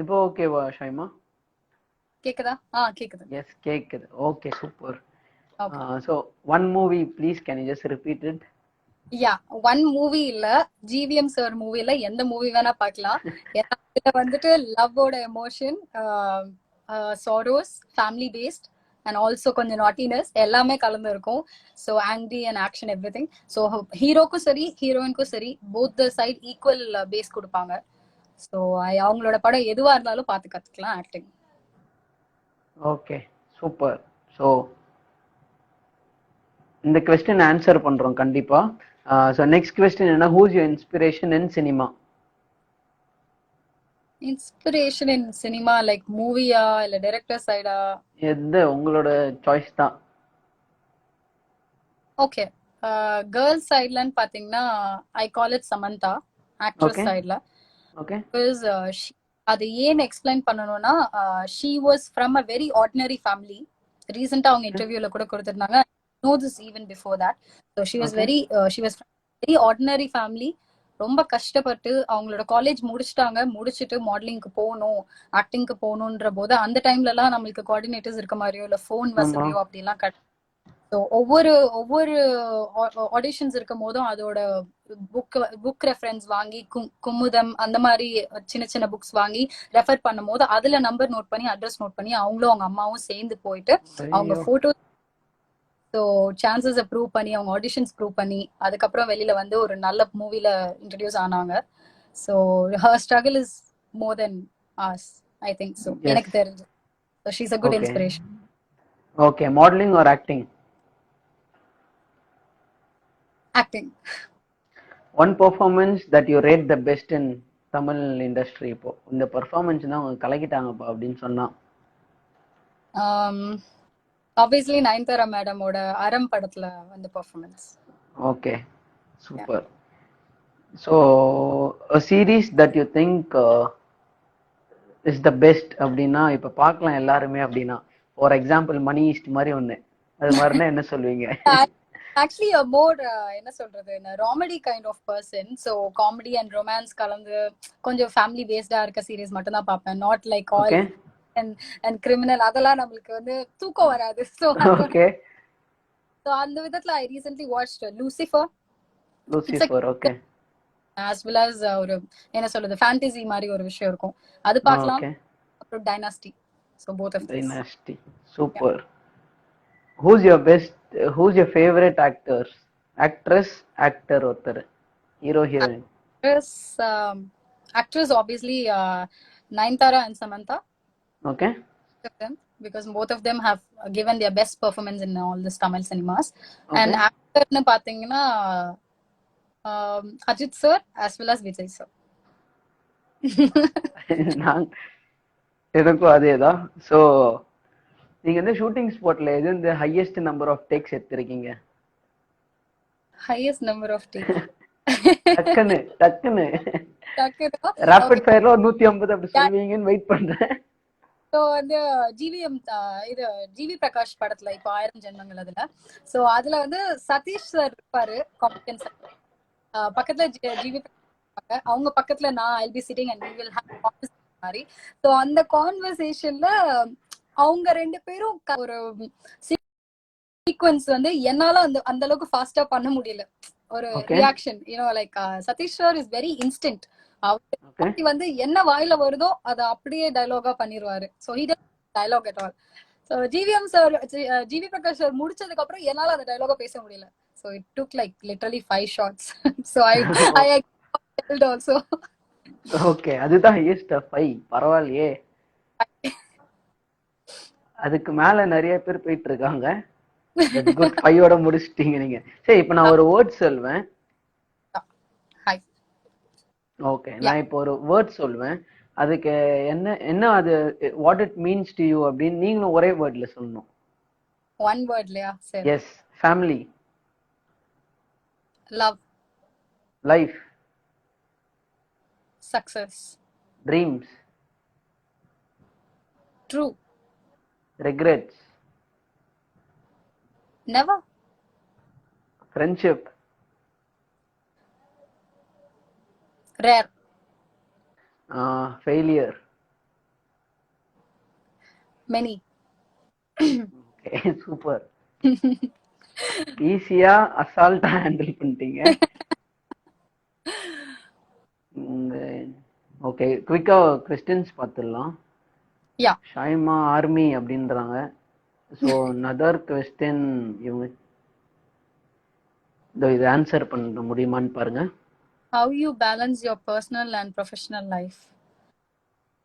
இப்போ ஓகேவா ஷைமா? கேக்குதா? கேக்குது. எஸ் கேக்குது. Okay super. Okay. So one movie please, can you just repeat it? Yeah, one movie இல்ல, GVM sir மூவில எந்த மூவி வேணா பார்க்கலாம். இதுல வந்துட்டு லவ்வோட emotion, sorrows, family based and also கொஞ்சம் நாட்டினஸ் எல்லாமே கலந்து இருக்கும். So angry and action everything. So ஹீரோக்கும் சரி ஹீரோயினுக்கும் சரி both the side equal base கொடுப்பாங்க. ஸோ அவங்களோட படம் எதுவா இருந்தாலும் பார்த்து கத்துக்கலாம் ஆக்டிங். Okay super. ஸோ இந்த கொஸ்டின் ஆன்சர் பண்றோம் கண்டிப்பா. ஸோ நெக்ஸ்ட் கொஸ்டின் என்ன, who's your inspiration in cinema? Inspiration in cinema like மூவியா இல்ல டைரக்டர் சைடா? எது உங்களோட சாய்ஸ் தான். ஓகே, கேர்ள்ஸ் சைட்லன்னு பாத்தீங்கன்னா I call it Samantha, actress சைட்ல. ஓகே பிகாஸ் அது ஏன் எக்ஸ்பிளைன் பண்ணணும்னா she was from a very ordinary family. ரீசெண்டா அவங்க இன்டர்வியூல கூட கொடுத்திருந்தாங்க. No this even before that. So she was okay she was very ordinary family. ரொம்ப கஷ்டப்பட்டு அவங்களோட காலேஜ் முடிச்சுட்டாங்க. முடிச்சுட்டு மாடலிங்க்கு போகணும், ஆக்டிங்க்கு போகணுன்ற போது அந்த டைம்ல எல்லாம் நம்மளுக்கு கோஆர்டினேட்டர்ஸ் இருக்க மாதிரியோ இல்ல ஃபோன் ஆமா வசதியோ அப்படிலாம் ஸோ ஒவ்வொரு ஆடிஷன்ஸ் இருக்கும் போதும் அதோட புக் ரெஃபரன்ஸ் வாங்கி குமுதம் அந்த மாதிரி சின்ன சின்ன புக்ஸ் வாங்கி ரெஃபர் பண்ணும் போது அதுல நம்பர் நோட் பண்ணி அட்ரஸ் நோட் பண்ணி அவங்களும் அவங்க அம்மாவும் சேர்ந்து போயிட்டு அவங்க ஐயோ போட்டோ ஸோ சான்சஸ் ப்ரூவ் பண்ணி அவங்க ஆடிஷன்ஸ் ப்ரூவ் பண்ணி அதுக்கப்புறம் வெளியில வந்து ஒரு நல்ல மூவில இன்ட்ரடியூஸ் ஆனாங்க. So her struggle is more than as I think so yes எனக்கு தெரிஞ்சு. So she is a good okay inspiration. Okay modelling or acting? Acting. One performance that you rate the best in Tamil industry. இப்போ இந்த performance தான் அவங்க கலக்கிட்டாங்கப்பா அப்படின்னு சொன்னா obviously Nayanthara மேடமோட அறம் படத்துல வந்து performance. Okay super. So a series that you think is the best அப்படின்னா இப்போ பார்க்கலாம் எல்லாருமே அப்படின்னா ஃபார் எக்ஸாம்பிள் மணி ஈஸ்ட் மாதிரி ஒன்று, அது மாதிரினா என்ன சொல்லுவீங்க? ஆக்சுவலி மோர் என்ன சொல்றது romedy kind of person. So comedy and romance கலந்து கொஞ்சம் ஃபேமிலி பேஸ்டா இருக்க சீரீஸ் மட்டும் தான் பார்ப்பேன். Not like all okay and criminal அதெல்லாம் நம்மளுக்கு வந்து தூக்கம் வராது. ஸோ ஓகே அந்த விதத்துல I recently watched Lucifer. It's Lucifer okay as well as ஒரு என்ன சொல்றது ஃபேண்டசி மாதிரி ஒரு விஷயம் இருக்கும், அது பார்க்கலாம். ஓகே அப்புறம் dynasty. So both of this. Dynasty super. who's your best who's your favorite actors actress actor ஒருத்தர் hero heroine? Actress obviously Nayanthara and Samantha. Okay. Them because both of them have given their best performance in all this Tamil cinemas. Okay. And actor nu pathina Ajit sir as well as Vijay sir. நான் எனக்கும் அதேதான். So நீங்க இந்த shooting ஸ்பாட்ல எது இந்த highest number of tax எடுத்திருக்கீங்க? Highest number of takes. டக்குன்னு ரேபிட் ஃபயர்ல ஒரு 150 அப்படி சொல்லுவீங்கன்னு வெயிட் பண்றேன். ஸோ வந்து ஜிவிஎம் இது ஜிவி பிரகாஷ் படத்துல இப்போ 1000 ஜென்மங்கள் அதுல. ஸோ அதுல வந்து சதீஷ் சார் இருப்பாரு காம்படியன் சார், பக்கத்துல ஜிவி பிரகாஷ், அவங்க பக்கத்துல நான் I be sitting and we will have conversation மாதிரி. ஸோ அந்த கான்வர்சேஷன்ல அவங்க ரெண்டு பேரும் ஒரு சீக்வன்ஸ் வந்து என்னால அந்த அளவுக்கு ஃபாஸ்டா பண்ண முடியல. ஒரு reaction like Satish sir is very instant. அவர் வந்து என்ன வாயில வருதோ அதை அப்படியே டயலாகா பண்ணிடுவாரு. So he dialogue at all. So GVM sir GV Prakash sir முடிச்சதுக்கு அப்புறம் என்னால அந்த டயலாகா பேச முடியல. So it took like literally 5 shots. So I also. Okay அதுதான் ஹையஸ்ட் 5. பரவாயில்லையே, அதுக்கு மேல நிறைய பேர் போயிட்டு இருக்காங்க. குட் 5ஓட முடிச்சிட்டீங்க நீங்க. சரி இப்போ நான் ஒரு வேர்ட் சொல்வேன். ஓகே நான் இப்போ ஒரு வேர்ட் சொல்வேன், அதுக்கு என்ன அது what it means to you அப்படின்னு நீங்களும் ஒரே வேர்ட்ல சொல்லணும். ஒன் வேர்ட்லயா? சரி. Yes. Family. Love. Life. Success. Dreams. True. Regrets. Never. Friendship. Rare. Failure. Many. Okay super. ஈஸியா அசால்ட்டா ஹேண்டில் பண்ணிட்டீங்க. ஓகே குவிக்கா क्वेश्चंस பார்த்துடலாம். யா ஷைமா ஆர்மி அப்படின்றாங்க. ஸோ நதர் क्वेश्चन இவங்க இது ஆன்சர் பண்ண முடியுமான்னு பாருங்க. How you balance your personal and professional life?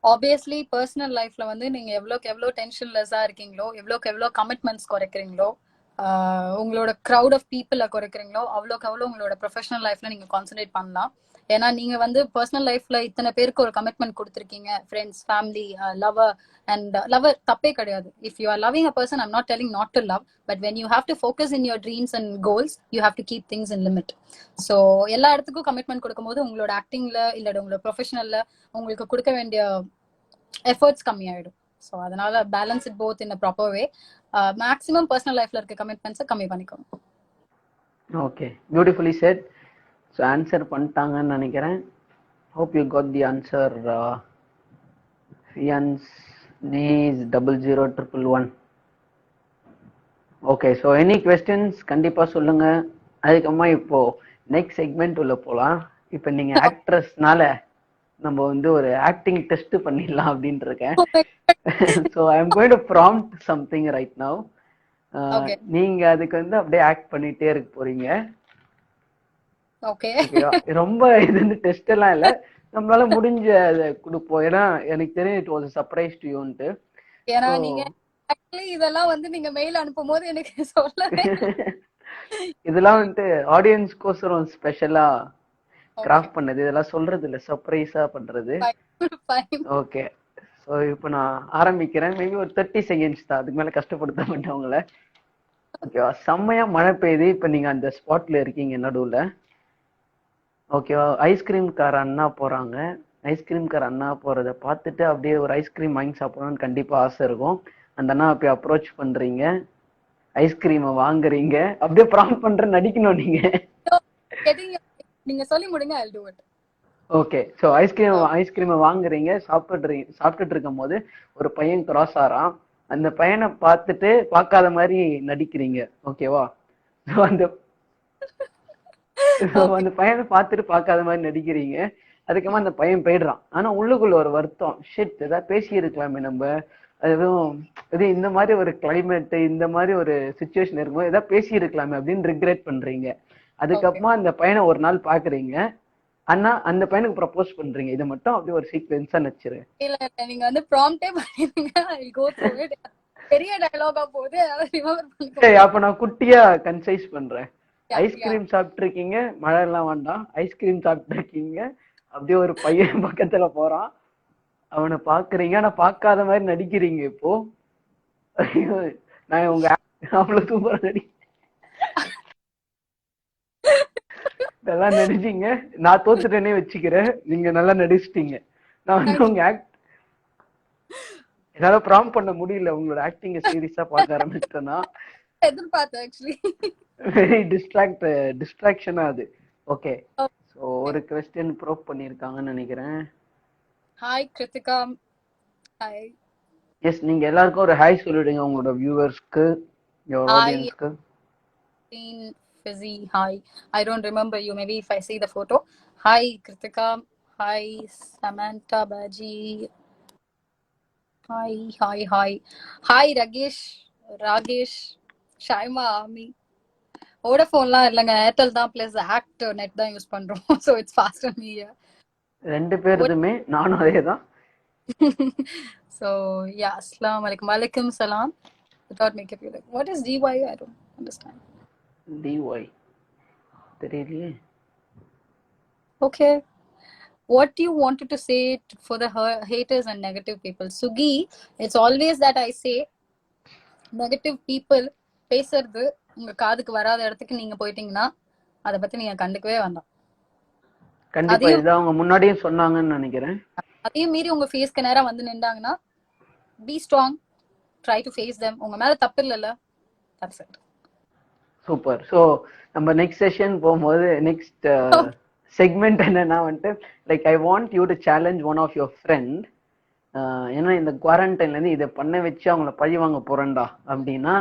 Obviously personal lifeல வந்து நீங்க எவ்வளோக்கு எவ்வளோ டென்ஷன்லெஸ்ஸா இருக்கீங்களோ, எவ்வளோக்கு எவ்வளோ கமிட்மெண்ட்ஸ் குறைக்கிறீங்களோ, உங்களோட க்ரௌட் ஆஃப் பீப்புள குறைக்கிறீங்களோ அவ்வளோக்கு அவ்வளோ உங்களோட ப்ரொஃபஷனல் லைஃப்ல நீங்க கான்சென்ட்ரேட் பண்ணலாம். ஏன்னா நீங்க வந்து பர்சனல் லைஃப்ல இத்தனை பேருக்கு ஒரு கமிட்மெண்ட் கொடுத்துருக்கீங்க, friends, family, lover. And lover தப்பே கிடையாது. If you are loving a person, I'm not telling not to love, but when you have to focus in your dreams and goals, you have to keep things in limit. So எல்லா இடத்துக்கும் commitment கொடுக்கும்போது உங்களோட ஆக்டிங்ல இல்ல உங்களோட ப்ரொஃபஷனல்ல உங்களுக்கு கொடுக்க வேண்டிய efforts கம்மியாயிடும். ஸோ அதனால balance it both in a proper way. Maximum personal லைஃப்ல இருக்க கமிட்மெண்ட்ஸை கம்மி பண்ணிக்கணும். Okay, beautifully said. So answer பண்ணிட்டாங்கன்னு நினைக்கிறேன். Hope you got the answer. ஃபியான்ஸ் நேஸ் 0011. ஓகே, ஸோ எனி கொஸ்டின்ஸ் கண்டிப்பா சொல்லுங்க. அதுக்கப்புறமா இப்போ நெக்ஸ்ட் செக்மெண்ட் உள்ள போலாம். இப்போ நீங்க ஆக்ட்ரஸ்னால நம்ம வந்து ஒரு ஆக்டிங் டெஸ்ட் பண்ணிடலாம் அப்படின்னு இருக்கேன். So I am going to prompt something right now. நீங்க அதுக்கு வந்து அப்படியே ஆக்ட் பண்ணிட்டே இருக்க போறீங்க. ஓகேவா? ரொம்ப இது வந்து டெஸ்ட் எல்லாம் இல்ல, நம்மளால முடிஞ்ச அதை கொடுப்போம். ஏன்னா எனக்கு தெரியும் இட் வாஸ் சர்ப்ரைஸ் டு யூன்ட்டு. ஏன்னா நீங்க ஆக்சுவலி இதெல்லாம் வந்து நீங்க மெயில் அனுப்பும்போது எனக்கு சொல்லவே இதெல்லாம் வந்துட்டு ஆடியன்ஸ்க்கோசரம் ஸ்பெஷலா கிராஃப்ட் பண்ணது, இதெல்லாம் சொல்றது இல்ல, சர்ப்ரைஸா பண்றது. ஓகே, ஸோ இப்போ நான் ஆரம்பிக்கிறேன். மேபி ஒரு 30 செகண்ட்ஸ் தான், அதுக்கு மேல கஷ்டப்படுத்த மாட்டேன் உங்களை. ஓகேவா? செம்மையா மழை பெய்யுது, இப்போ நீங்க அந்த ஸ்பாட்ல இருக்கீங்க நடுவுல. ஓகேவா? ஐஸ்கிரீம் கார் அண்ணா போறாங்க. ஐஸ்கிரீம் கார் அண்ணா போறதை பார்த்துட்டு அப்படியே ஒரு ஐஸ்கிரீம் வாங்கி சாப்பிடணும்னு கண்டிப்பா ஆசை இருக்கும். அந்த அண்ணா அப்படியே அப்ரோச் பண்றீங்க, ஐஸ்கிரீமை வாங்குறீங்க, அப்படியே ப்ராம்ப்ட் பண்ற நடிக்கணும் நீங்க. நீங்க சொல்லி முடிங்க, I'll do it. Okay, so ஐஸ்கிரீமை வாங்குறீங்க, சாப்பிட்டுட்டு இருக்கும் போது ஒரு பையன் கிராஸ் ஆறான். அந்த பையனை பார்த்துட்டு பார்க்காத மாதிரி நடிக்கிறீங்க. ஓகேவா? அந்த பையனை பார்த்துட்டு பார்க்காத மாதிரி நடிக்கிறீங்க. அதுக்கப்புறமா அந்த பையன் போயிடுறான். ஆனா உள்ளுக்குள்ள ஒரு வருத்தம், ஷிட் ஏதாவது பேசி இருக்கலாமே நம்ம, அதுவும் இந்த மாதிரி ஒரு கிளைமேட், இந்த மாதிரி ஒரு சுச்சுவேஷன் இருக்கும்போது ஏதாவது பேசி இருக்கலாமே அப்படின்னு ரிக்ரெட் பண்றீங்க. அதுக்கப்புறமா அந்த பையனை ஒரு நாள் பாக்குறீங்க, அண்ணா அந்த பையனுக்கு ப்ரப்போஸ் பண்றீங்க. இதை மட்டும் அப்படியே ஒரு சீக்வென்ஸா நடிச்சிரு. இல்ல நீங்க வந்து ப்ராம்ப்டே பண்ணிருங்க, I'll go through it. பெரிய டயலாகா போகுது, அதை ரிமெம்பர் பண்ணிக்கோங்க. சரி, அப்ப நான் குட்டியா கன்சைஸ் பண்றேன். ஐஸ்கிரீம் சாப்பிட்டு இருக்கீங்க, மழை எல்லாம் வேண்டாம். ஐஸ்கிரீம் சாப்பிட்டு இருக்கீங்க, அப்படியே ஒரு பையன் பக்கத்துல போறான், அவனை பாக்குறீங்க, ஆனா பார்க்காத மாதிரி நடிக்கிறீங்க. இப்போ நான் உங்க அவ்வளவு சூப்பரா நல்லா நடிச்சீங்க. நான் தோத்துட்டேனே வச்சுக்கிறேன், நீங்க நல்லா நடிச்சிட்டீங்க. நான் வந்து உங்க என்னால ப்ராம்ப்ட் பண்ண முடியல, உங்களோட ஆக்டிங்க சீரியஸா பார்க்க ஆரம்பிச்சிட்டேன்னா. எதிர்பார்த்தேன் ஆக்சுவலி. வெரி டிஸ்ட்ராக்ஷனா அது. ஓகே, சோ ஒரு क्वेश्चन ப்ரோப் பண்ணிருக்காங்கன்னு நினைக்கிறேன். ஹாய் கிருத்திகா. ஹாய். எஸ், நீங்க எல்லாருக்கும் ஒரு ஹாய் சொல்லிடுங்க உங்களோட வியூவர்ஸ்க்கு, யுவர் ஆடியன்ஸ்க்கு. Fizzy, hi. I don't remember you. Maybe if I see the photo. Hi, Kritika. Hi, Samantha Baji. Hi. Hi, Ragesh, Shaima, Ami. Vodafone la illanga, Airtel da plus Act net da use pandrom. So it's faster me here. ரெண்டு பேருதுமே நானும் அதேதான். So yeah, assalamu alaikum. Walaikum salam. Without make it like, what is DY? I don't understand. DY தெரியலையே. Okay, what do you wanted to say for the haters and negative people? Sugi, it's always that I say negative people பேசுறது உங்க காதுக்கு வராத இடத்துக்கு நீங்க போயிட்டீங்கன்னா அத பத்தி நீங்க கண்டுக்கவே வேண்டாம். கண்டிப்பா இத அவங்க முன்னாடியே சொன்னாங்கன்னு நினைக்கிறேன். அதையும் மீறி உங்க ஃபேஸ்க்கு நேரா வந்து நின்றாங்கன்னா be strong, try to face them. உங்க மேல தப்பு இல்லல. That's it. சூப்பர். சோ நம்ம நெக்ஸ்ட் செஷன் போகும்போது நெக்ஸ்ட் செக்மெண்ட் என்னன்னா வந்துட்டு like I want you to challenge one of your friend. ஏன்னா இந்த குவாரண்டைன்ல இருந்து இதை பண்ண வச்சு அவங்கள பழி வாங்க போறேன்டா அப்படின்னா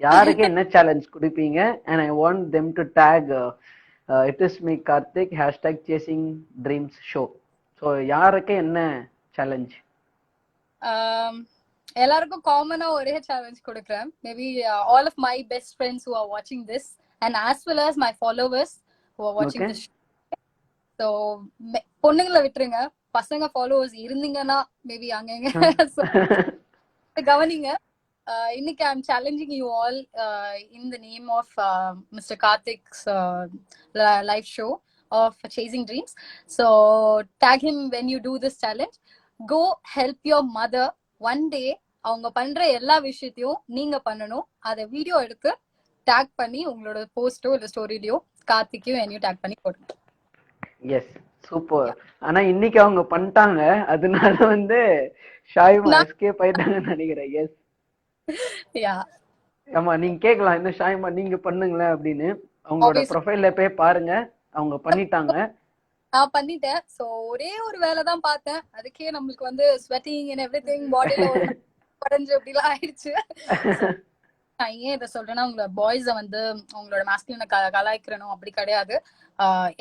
யாருக்கு என்ன சேலஞ்ச் கொடுப்பீங்க? And I want them to take it is me Karthik #ChasingDreamsShow. So யாருக்கு என்ன சேலஞ்ச்? எல்லாருக்கும் காமனா ஒரே சேலஞ்ச் கொடுக்குறேன். Maybe all of my best friends who are watching this and as well as my followers who are watching this. So பொண்ணுங்களை விட்டுருங்க, பசங்க followers இருந்தீங்கன்னா மேபி அங்கங்க கவனிங்க. இன்னைக்கு I'm challenging you all in the name of Mr. Karthik's live show of Chasing Dreams. So tag him when you do this challenge. Go help your mother one day. அவங்க பண்ற எல்லா விஷயத்தையும் நீங்க பண்ணணும். அதை வீடியோ எடுத்து டேக் பண்ணி உங்களோட போஸ்டோ இல்ல ஸ்டோரியிலயோ கார்த்திக்கையும் என்னையும் டேக் பண்ணி போடுங்க. Yes super. ஆனா இன்னைக்கு அவங்க பண்ணிட்டாங்க, அதனால ஷாயிமா எஸ்கேப் ஆயிட்டாங்கன்னு நினைக்கிறேன். எஸ் யா ஆமா, நீங்க கேட்கலாம் என்ன ஷாயிமா நீங்க பண்ணுங்களேன் அப்படின்னு. அவங்களோட ப்ரொஃபைல்ல போய் பாருங்க, அவங்க பண்ணிட்டாங்க. நான் பண்ணிட்டேன். சோ ஒரே ஒரு வேலை தான் பார்த்தேன், அதுக்கே நம்மளுக்கு ஸ்வெட்டிங் அண்ட் எவ்ரிதிங் பாடியில குறைஞ்சு அப்படிலாம் ஆயிடுச்சு. நான் ஏன் இதை சொல்றேன்னா, உங்களோட பாய்ஸை உங்களோட மாஸ்குலினை கலாய்க்கிறனும் அப்படி கிடையாது.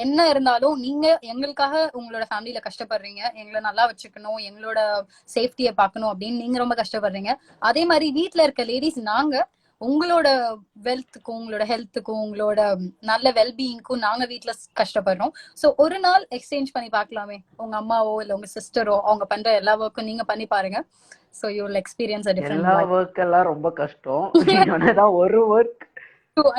என்ன இருந்தாலும் நீங்க எங்களுக்காக உங்களோட ஃபேமிலியில கஷ்டப்படுறீங்க, எங்களை நல்லா வச்சுக்கணும், எங்களோட சேஃப்டியை பார்க்கணும் அப்படின்னு நீங்க ரொம்ப கஷ்டப்படுறீங்க. அதே மாதிரி வீட்டுல இருக்க லேடிஸ் நாங்க உங்களோட வெல்த்துக்கும் உங்களோட ஹெல்த்துக்கும் உங்களோட நல்ல வெல்பீயிங்க்கும் நாங்க வீட்டுல கஷ்டப்படுறோம். சோ ஒரு நாள் எக்ஸ்சேஞ்ச் பண்ணி பார்க்கலாமே. உங்க அம்மாவோ இல்ல உங்க சிஸ்டரோ அவங்க பண்ற எல்லா ஒர்க்கும் நீங்க பண்ணி பாருங்க. So you will experience a different எல்லா வர்க் எல்லாம் ரொம்ப கஷ்டம். நீங்கதான் ஒரு work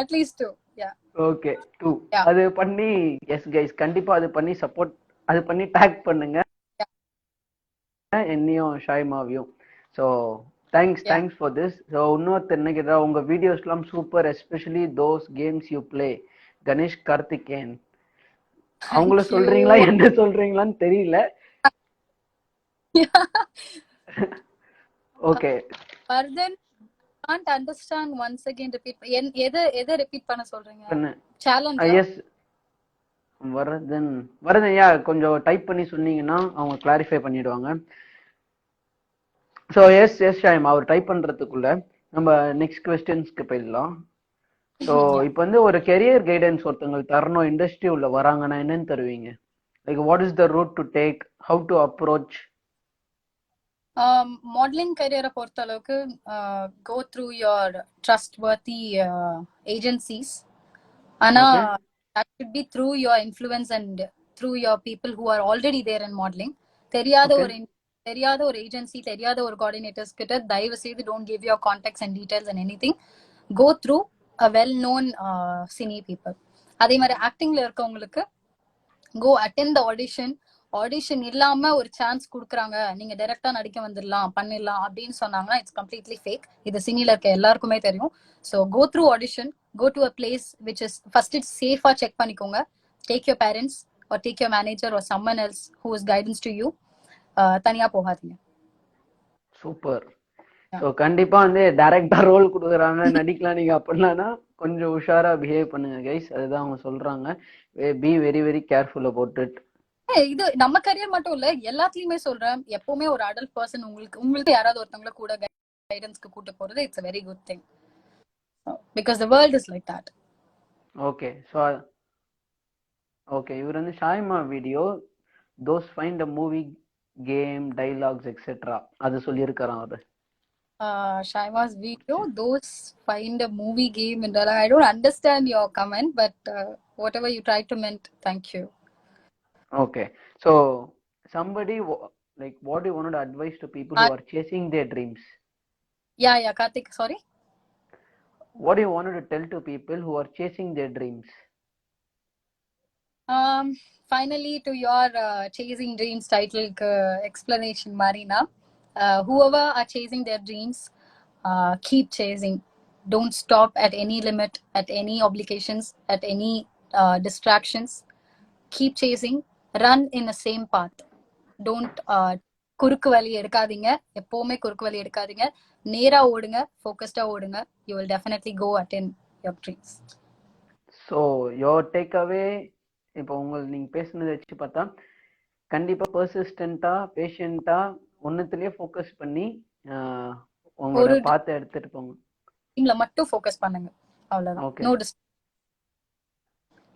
at least two. Yeah. Okay 2 அது பண்ணி எஸ் கைஸ் கண்டிப்பா அது பண்ணி சப்போர்ட் அது பண்ணி டாக் பண்ணுங்க என்னையும் ஷாயிமாவையும். So thanks for this. So இன்னொருத்தர் என்ன கேட்டா, உங்க வீடியோஸ்லாம் super, especially those games you play. Ganesh Karthikeyan. அவங்கள சொல்றீங்களா என்ன சொல்றீங்களான்னு தெரியல. Okay Vardhan, can't understand, once again repeat. எதை ரிப்பீட் பண்ண சொல்றீங்க? சேலஞ்ச். எஸ் வரதன் யா கொஞ்சம் டைப் பண்ணி சொன்னீங்கன்னா அவங்க கிளாரிஃபை பண்ணிடுவாங்க. ஸோ எஸ் ஷாயிம் அவர் டைப் பண்றதுக்குள்ள நம்ம நெக்ஸ்ட் கொஸ்டின்ஸ்க்கு போயிடலாம். ஸோ இப்போ ஒரு கெரியர் கைடன்ஸ் ஒருத்தவங்க தரணும், இண்டஸ்ட்ரி உள்ள வராங்கன்னா என்னன்னு தருவீங்க? Like what is the route to take, how to approach? Modelling கரியரை பொறுத்த அளவுக்கு go through your trustworthy agencies. ஆனா that should be through your influence and through your people who are already there in modeling. தெரியாத ஒரு agency, தெரியாத ஒரு coordinators கிட்ட தயவு செய்து don't give your contacts and details and anything. Go through a well known cine people. அதே மாதிரி ஆக்டிங்ல இருக்கவங்களுக்கு go attend the ஆடிஷன் இல்லாம ஒரு சான்ஸ் குடுக்குறாங்க, நீங்க டைரக்டா நடிக்க வந்துடலாம் பண்ணிடலாம் அப்படின்னு சொன்னாங்கன்னா இட்ஸ் கம்ப்ளீட்லி ஃபேக். இது சினில இருக்க எல்லாருக்குமே தெரியும். So go through audition, go to a place which is first it's சேஃபா செக் பண்ணிக்கோங்க. Take your parents or take your manager or someone else who is guidance to you. தனியா போகாதீங்க. Super. So கண்டிப்பா டைரக்டா ரோல் கொடுக்குறாங்க நடிக்கலாம் நீங்க அப்படின்னா கொஞ்சம் உஷாரா பிஹேவ் பண்ணுங்க கைஸ். அதுதான் அவங்க சொல்றாங்க. Be very very careful about it. இது நம்ம கரியர் மட்டும் இல்ல, எல்லாத்துலயுமே சொல்றேன். எப்பவுமே ஒரு அடல்ட் பர்சன் உங்களுக்கு யாராவது ஒருத்தவங்கள கூட கைடன்ஸ்க்கு கூட்டு போறது it's a very good thing because the world is like that. Okay so okay இவர் ஷாயிமா video those find a movie game dialogues etc அது சொல்லி இருக்காராம் அவரு. Shaima's video those find a movie game and I don't understand your comment but whatever you try to meant, thank you. Okay, so somebody like what do you want to advise to people who are chasing their dreams? Yeah Karthik, sorry, what do you want to tell to people who are chasing their dreams? Finally to your chasing dreams title explanation Marina, whoever are chasing their dreams, keep chasing. Don't stop at any limit, at any obligations, at any distractions. Keep chasing. Run in the same path. Don't குறுக்கு வழி எடுக்காதீங்க. எப்பவுமே குறுக்கு வழி எடுக்காதீங்க. நேரா ஓடுங்க, ஃபோக்கஸ்டா ஓடுங்க. You will definitely go attain your dreams. So your takeaway இப்போ நீங்க பேசுனதை வச்சு பார்த்தா கண்டிப்பா பெர்சிஸ்டன்ட்டா பேஷண்டா ஒன்னத்திலேயே ஃபோக்கஸ் பண்ணி உங்களோட பாத்தை எடுத்துட்டு போங்க. டீம்ல மட்டும் ஃபோக்கஸ் பண்ணுங்க, அவ்வளவுதான். நோ டிஸ்ட்.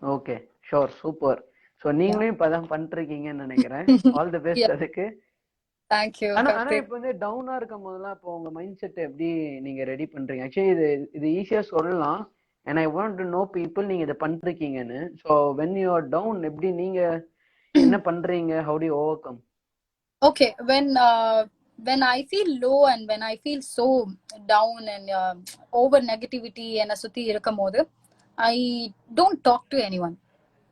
Okay sure, super. சோ நீங்களும் இப்பதான் பண்றீங்கன்னு நினைக்கிறேன். ஆல் தி பெஸ்ட் அதுக்கு. Thank you. ஆனா இப்போ டவுனா இருக்கும் போதெல்லாம் இப்போ உங்க மைண்ட் செட் எப்படி நீங்க ரெடி பண்றீங்க? ஆக்சுவலி இது ஈஸியா சொல்லலாம். and I want to know people நீங்க இத பண்றீங்கன்னு. so when you are down எப்படி நீங்க என்ன பண்றீங்க? how do you overcome? Okay, when when I feel low and when I feel so down and over negativity என்ன சுத்தி இருக்கும்போது I don't talk to anyone.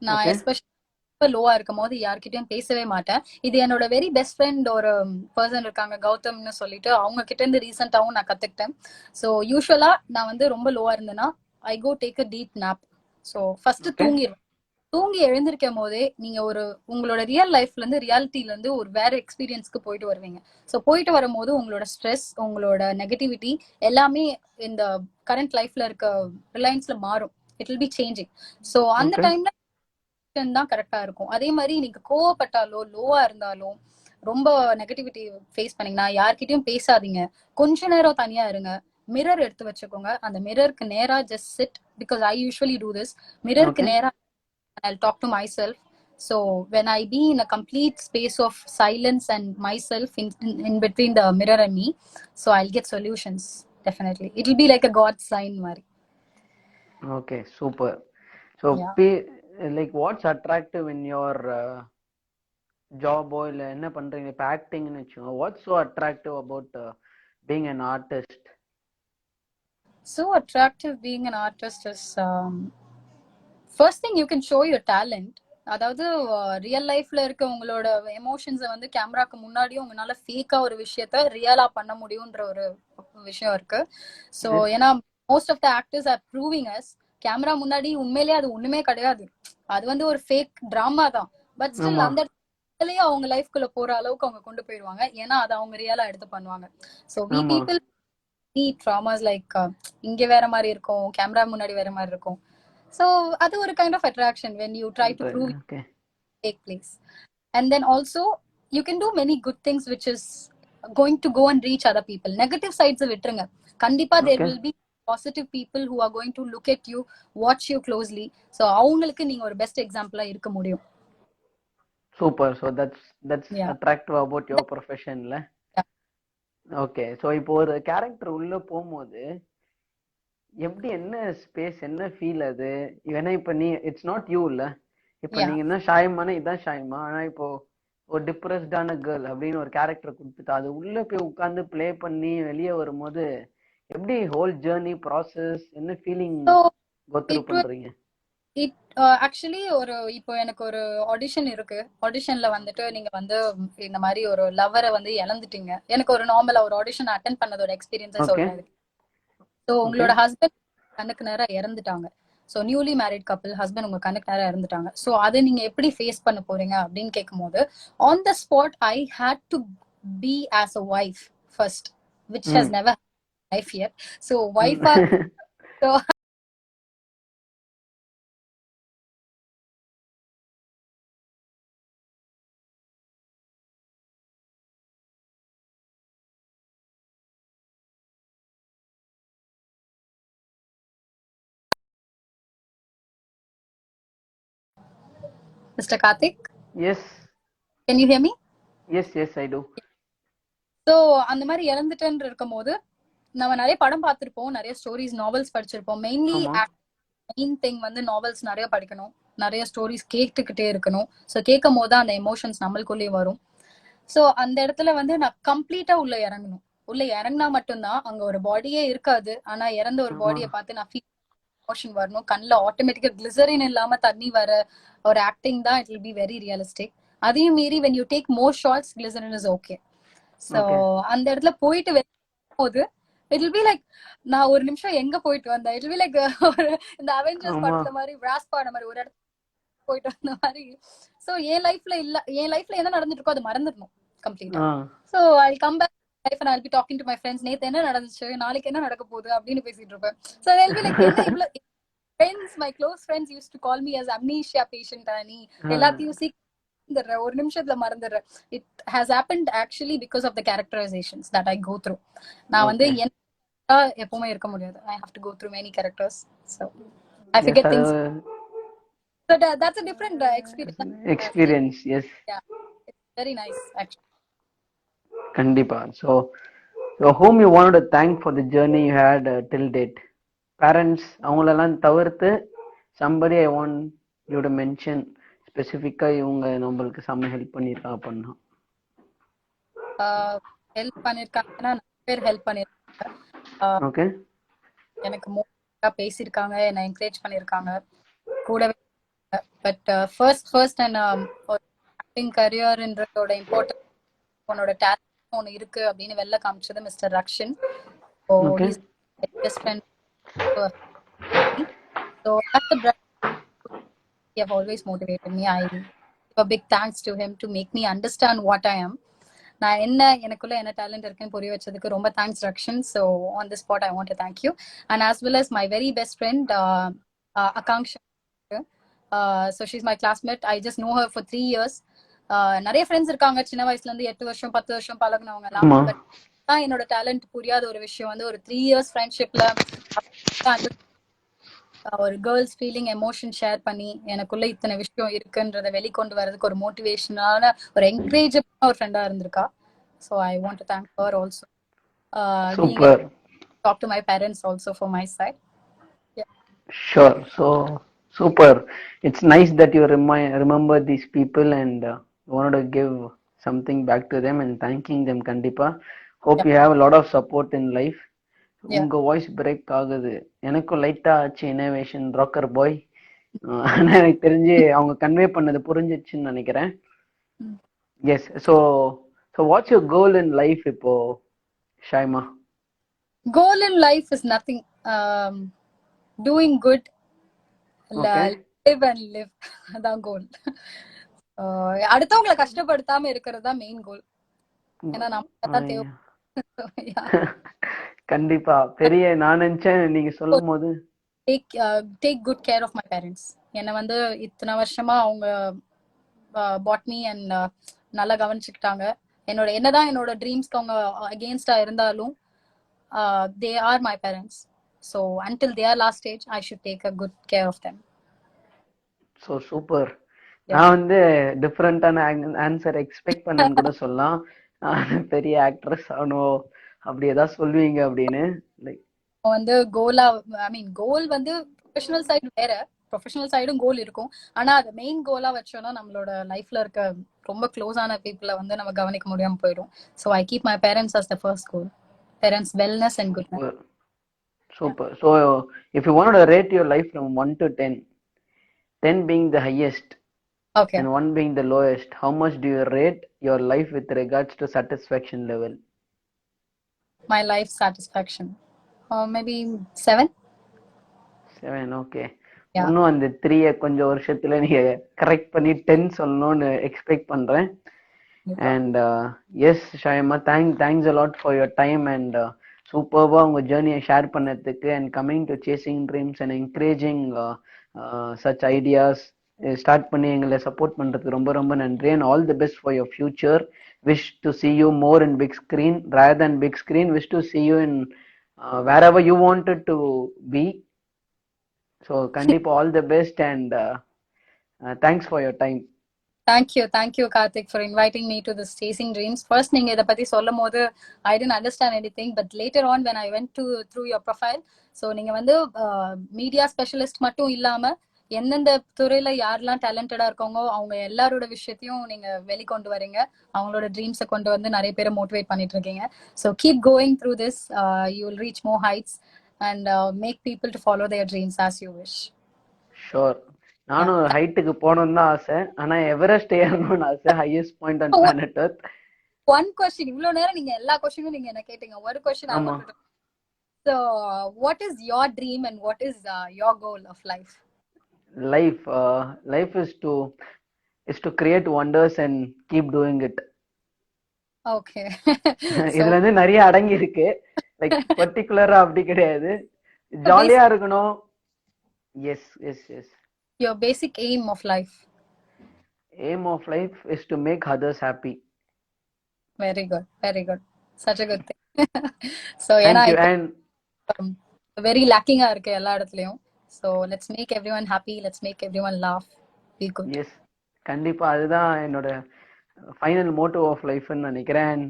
நான் Okay. எஸ்பெஷலி லோவா இருக்கும் போது யார்கிட்டயும் பேசவே மாட்டேன். இது என்னோட வெரி பெஸ்ட் ஃப்ரெண்ட் ஒரு பர்சன் இருக்காங்க கௌதம்னு சொல்லிட்டு, அவங்க கிட்ட இருந்து ரீசெண்டாவும் நான் கத்துக்கிட்டேன். ஸோ யூஸ்வலா நான் வந்து ரொம்ப லோவா இருந்தேன்னா I go take a deep nap. So first Okay. தூங்கிடுவேன். தூங்கி எழுந்திருக்கும் போதே நீங்க ஒரு உங்களோட ரியல் லைஃப்ல இருந்து ரியாலிட்டில இருந்து ஒரு வேற எக்ஸ்பீரியன்ஸ்க்கு போயிட்டு வருவீங்க. ஸோ போயிட்டு வரும்போது உங்களோட ஸ்ட்ரெஸ் உங்களோட நெகட்டிவிட்டி எல்லாமே இந்த கரண்ட் லைஃப்ல இருக்க ரிலையன்ஸ்ல மாறும். It will be changing. So அந்த Okay. டைம்ல தான் கரெக்டா இருக்கும். அதே மாதிரி நீங்க கோவப்பட்டாலோ லோவா இருந்தாலும் ரொம்ப நெகட்டிவிட்டி ஃபேஸ் பண்ணீங்கன்னா யார்கிட்டயும் பேசாதீங்க. கொஞ்ச நேரம் தனியா இருங்க. மிரர் எடுத்து வச்சுக்கோங்க. அந்த மிரருக்கு நேரா just sit because I usually do this. மிரருக்கு Okay. நேரா I'll talk to myself. So when I be in a complete space of silence and myself in between the mirror and me, so I'll get solutions. Definitely, it will be like a God sign, Mari. Okay, super. So Yeah. like what's attractive in your job or இல்ல என்ன பண்றீங்க இப்ப ஆக்டிங்னு வச்சுக்கோங்க, what's so attractive about being an artist? So attractive being an artist is first thing you can show your talent. அதாவது real லைஃப்ல இருக்க உங்களோட எமோஷன்ஸை வந்து கேமராக்கு முன்னாடியும் உங்களால ஃபேக்கா ஒரு விஷயத்த ரியலா பண்ண முடியும்ன்ற ஒரு விஷயம் இருக்கு. ஸோ ஏன்னா most of the actors are proving us camera முன்னாடி உண்மையிலேயே அது ஒண்ணுமே கிடையாது. அது வந்து ஒரு ஃபேக் டிராமா தான். பட் ஸ்டில் அந்த இடத்துலயே அவங்க லைஃப்குள்ள போற அளவுக்கு அவங்க கொண்டு போயிடுவாங்க. ஏன்னா அதை அவங்க ரியலா எடுத்து பண்ணுவாங்க. So we people dramas like இங்க வேற மாதிரி இருக்கும், கேமரா முன்னாடி வேற மாதிரி இருக்கும். So அது ஒரு kind of attraction when you try to prove Okay. take place. And then also you can do many good things which is going to go and reach other people. Negative sides விட்டுருங்க. கண்டிப்பா there will be positive people who are going to look at you, watch you closely. So அவங்களுக்கு நீங்க ஒரு best எக்ஸாம்பிளா இருக்க முடியும். Super. So that's attractive about your profession ல. Okay. So இப்போ ஒரு கேரக்டர் உள்ள போகும்போது எப்படி என்ன ஸ்பேஸ் என்ன ஃபீல் அது? ஏன்னா இப்ப நீ இட்ஸ் நாட் யூ இல்ல, இப்ப நீங்க என்ன ஷாயமான இதான் ஷாயமா, ஆனா இப்போ ஒரு டிப்ரெஸ்டான கேர்ள் அப்படின்னு ஒரு கேரக்டர் கொடுத்துட்டு அது உள்ள போய் உட்காந்து பிளே பண்ணி வெளியே வரும்போது எப்படி ஹோல் ஜேர்னி ப்ராசஸ் என்ன ஃபீலிங் கோத்ரூ பண்றீங்க? இட் ஆக்சுவலி ஒரு இப்போ எனக்கு ஒரு ஆடிஷன் இருக்கு. ஆடிஷன்ல வந்துட்டு நீங்க வந்து இந்த மாதிரி ஒரு லவ்வரை வந்து இழந்துட்டீங்க. எனக்கு ஒரு நார்மலா ஒரு ஆடிஷன் அட்டென்ட் பண்ணதோட எக்ஸ்பீரியன்ஸை சொல்றேன். ஸோ உங்களோட ஹஸ்பண்ட் கண்ணுக்கு நேரம் இறந்துட்டாங்க. So newly married couple husband உங்க கண்ணுக்கு நேரம் இறந்துட்டாங்க. ஸோ அதை நீங்க எப்படி ஃபேஸ் பண்ண போறீங்க அப்படின்னு கேட்கும்போது on the spot I hate to be as a wife first which has never life yet. So ஒய்ஃபா Mr. Karthik? Yes. Can you hear me? Yes, yes, I do. So அந்த மாதிரி இறந்துட்டேன்னு இருக்கும் போது நம்ம நிறைய படம் பார்த்திருப்போம், நிறைய ஸ்டோரிஸ் நாவல்ஸ் படிச்சிருப்போம். மெயின் திங் வந்து நாவல்ஸ் நிறைய படிக்கணும், நிறைய ஸ்டோரிஸ் கேட்டுக்கிட்டே இருக்கணும். ஸோ கேட்கும் போது அந்த எமோஷன்ஸ் நம்மளுக்குள்ளேயே வரும். ஸோ அந்த இடத்துல வந்து நான் கம்ப்ளீட்டா உள்ள இறங்கணும். உள்ள இறங்கினா மட்டும்தான் அங்க ஒரு பாடியே இருக்காது. ஆனா இறந்த ஒரு பாடியை பார்த்து நான் ஃபீல் எமோஷன் வரணும். கண்ணில் ஆட்டோமேட்டிக்கா கிளிசரின் இல்லாம தண்ணி வர ஒரு ஆக்டிங் தான் it will be very realistic. அதையும் மீறி when you take more shots glycerin is okay. So அந்த இடத்துல போயிட்டு போது இட் வில் பி லைக் நான் ஒரு நிமிஷம் எங்க போயிட்டு வந்தேன். இட் வில் பி லைக் இந்த அவெஞ்சர்ஸ் படத்துல மாதிரி விராஸ் பாட மாதிரி ஒரு இடத்துல போயிட்டு வந்த மாதிரி. ஸோ என் லைஃப்ல என்ன நடந்துட்டு இருக்கோ அது மறந்துடணும் கம்ப்ளீட்டா. So I come back life and I be talking to my friends. நேத்து என்ன நடந்துச்சு, நாளைக்கு என்ன நடக்க போகுது அப்படின்னு பேசிட்டு இருப்பேன். So I will be like என்ன இவ்வளவு friends, my close friends used to call me as amnesia patient. நீ எல்லாத்தையும் ஒரு நிமிஷத்துல மறந்துடுறேன். It has happened actually because of the characterisations that I go through. நான் வந்து எப்பவுமே இருக்க முடியாது. I have to go through many characters. So I forget things. But that's a different experience. Yes. Yeah, it's very nice actually. Kandipa. So whom you wanted to thank for the journey you had till date? Parents அவங்களெல்லாம் தவிர்த்து somebody I want you to mention ஸ்பெசிஃபிக்கா இவங்க நம்மளுக்கு செம்ம help பண்ணிருக்கா அப்படின்னா? Help பண்ணிருக்காங்கன்னா நிறைய பேர் ஹெல்ப் பண்ணிருக்காங்க. ஓகே. எனக்கு மோட்டிவேட்டா பேசியிருக்காங்க, என்னை என்கரேஜ் பண்ணிருக்காங்க கூடவே. பட் ஃபர்ஸ்ட் அண்ட் ஆக்டிங் கரியர்ன்றதோட இம்பார்ட்டன்ஸ், உன்னோட டேலண்ட் ஒன்று இருக்கு அப்படின்னு வெளில காமிச்சது mister Rakshan. So okay. He's best friend. So as a brother, he have always motivated me. I give a big thanks to him to make me understand what I am. நான் எனக்குள்ள என்ன talent இருக்குன்னு புரிய வச்சதுக்கு ரொம்ப thanks Rakshan. So on the spot I want to thank you. And as well as my very best friend Akanksha. So she's my classmate. I just know her for 3 years. நிறைய friends இருக்காங்க சின்ன வயசுல இருந்து 8 வருஷம் 10 வருஷம் பழகினவங்க எல்லாம். பட் என்னோட டேலண்ட் புரியாத ஒரு விஷயம் வந்து ஒரு 3 years ஃப்ரெண்ட்ஷிப்ல ஒரு கேர்ள்ஸ் ஃபீலிங் எமோஷன் ஷேர் பண்ணி எனக்குள்ள இத்தனை விஷயம் இருக்குன்றத வெளிக்கொண்டு வரதுக்கு ஒரு மோட்டிவேஷனான ஒரு என்கரேஜபிளான ஒரு ஃப்ரெண்டா இருந்திருக்கா. So I want to thank her also. Super. Talk to my parents also for my side. Sure. So super. It's nice that you remember these people and wanted to give something back to them and thanking them. Kandipa. Hope you have a lot of support in life. உங்க voice break ஆகுது. எனக்கும் லைட்டா ஆச்சு innovation rocker பாய். ஆனா எனக்கு தெரிஞ்சு அவங்க convey பண்ணது புரிஞ்சிச்சுன்னு நினைக்கிறேன். Yes. So what's your goal in life இப்போ Shaima? Goal in life is nothing. Doing good, live and live. அதான் கோல். அடுத்தவங்களை கஷ்டப்படுத்தாம இருக்கிறது தான் மெயின் கோல். ஏன்னா நம்ம தான் தேவை. கண்டிப்பா. பெரிய நான் நினைச்சேன் நீங்க சொல்லும் போது take good care of my parents. என்னை வந்து இத்தனை வருஷமா அவங்க பாட் மீ அண்ட் நல்லா கவனிச்சுக்கிட்டாங்க. என்னதான் என்னோட ட்ரீம்ஸ்க்கு அவங்க அகேன்ஸ்டா இருந்தாலும் they are my parents. So until their last stage I should take a good care of them. So super. நான் வந்து டிஃபரெண்டான ஆன்சர் எக்ஸ்பெக்ட் பண்ணேன்னு கூட சொல்லலாம். பெரிய ஆக்ட்ரஸ் ஆகணும் அப்படி ஏதாவது சொல்லுவீங்க அப்படின்னு. லைக் வந்து கோலா கோல் வந்து ப்ரொஃபஷனல் சைடு வேற, ப்ரொஃபஷனல் சைடும் கோல் இருக்கும். ஆனா அது மெயின் கோலா வச்சோம்னா நம்மளோட லைஃப்ல இருக்க ரொம்ப க்ளோஸான பீப்புளை வந்து நம்ம கவனிக்க முடியாம போயிடும். So I keep my parents as the first goal. Parents wellness and goodness. Super. So if you wanted to rate your life from 1 to 10, 10 being the highest, okay, and 1 being the lowest, how much do you rate your life with regards to satisfaction level? My life satisfaction maybe 7. 7. Okay. இன்னும் அந்த 3 கொஞ்சம் வருஷத்துல நீங்க correct பண்ணி 10 சொல்லணும்னு expect பண்றேன். And yes Shaima, thanks a lot for your time and சூப்பர்வா உங்க ஜேர்னியை ஷேர் பண்ணதுக்கு and coming to chasing dreams and encouraging such ideas start பண்ணி எங்களை சப்போர்ட் பண்றதுக்கு ரொம்ப ரொம்ப நன்றி. and all the best for your future. wish to see you more in big screen rather than big screen. wish to see you in wherever you wanted to be. so கண்டிப்பா all the best and thanks for your time. Thank you Karthik for inviting me to this Chasing Dreams. First நீங்க இத பத்தி சொல்லும்போது I didn't understand anything, but later on when I went through your profile, so நீங்க வந்து media specialist மட்டும் இல்லாம எந்தெந்த துறையில யாரெல்லாம் டேலண்டடா இருக்காங்க அவங்க எல்லாரோட விஷயத்தையும் நீங்க வெளிக்கொண்டு வரீங்க. அவங்களோட ட்ரீம்ஸை கொண்டு வந்து நிறைய பேரை மோட்டிவேட் பண்ணிட்டு இருக்கீங்க. So keep going through this. You will reach more heights and make people to follow their dreams as you wish. Sure. நானும் ஹைட்டுக்கு போகணும்னு தான் ஆசை. ஆனா எவரெஸ்ட் ஏறணும்னு ஆசை. Highest point on planet Earth. One question. இவ்வளவு நேரம் நீங்க எல்லா क्वेश्चனும் நீங்க என்ன கேட்டீங்க. ஒரு question I want to. So what is your dream and what is your goal of life? Life is to create wonders and keep doing it. Okay. இதுல வந்து நிறைய அடங்கி இருக்கு. லைக் பர்టిక్యులரா அப்படி கிடையாது. ஜாலியா இருக்கணும். Yes. Your basic aim of life? Aim of life is to make others happy. Very good. Such a good thing. So thank you. And very lacking இருக்கு எல்லா இடத்துலயும். So let's make everyone happy, let's make everyone laugh, be good. Yes, கண்டிப்பா அதுதான் என்னோட final motive of லைஃப்னு நினைக்கிறேன்.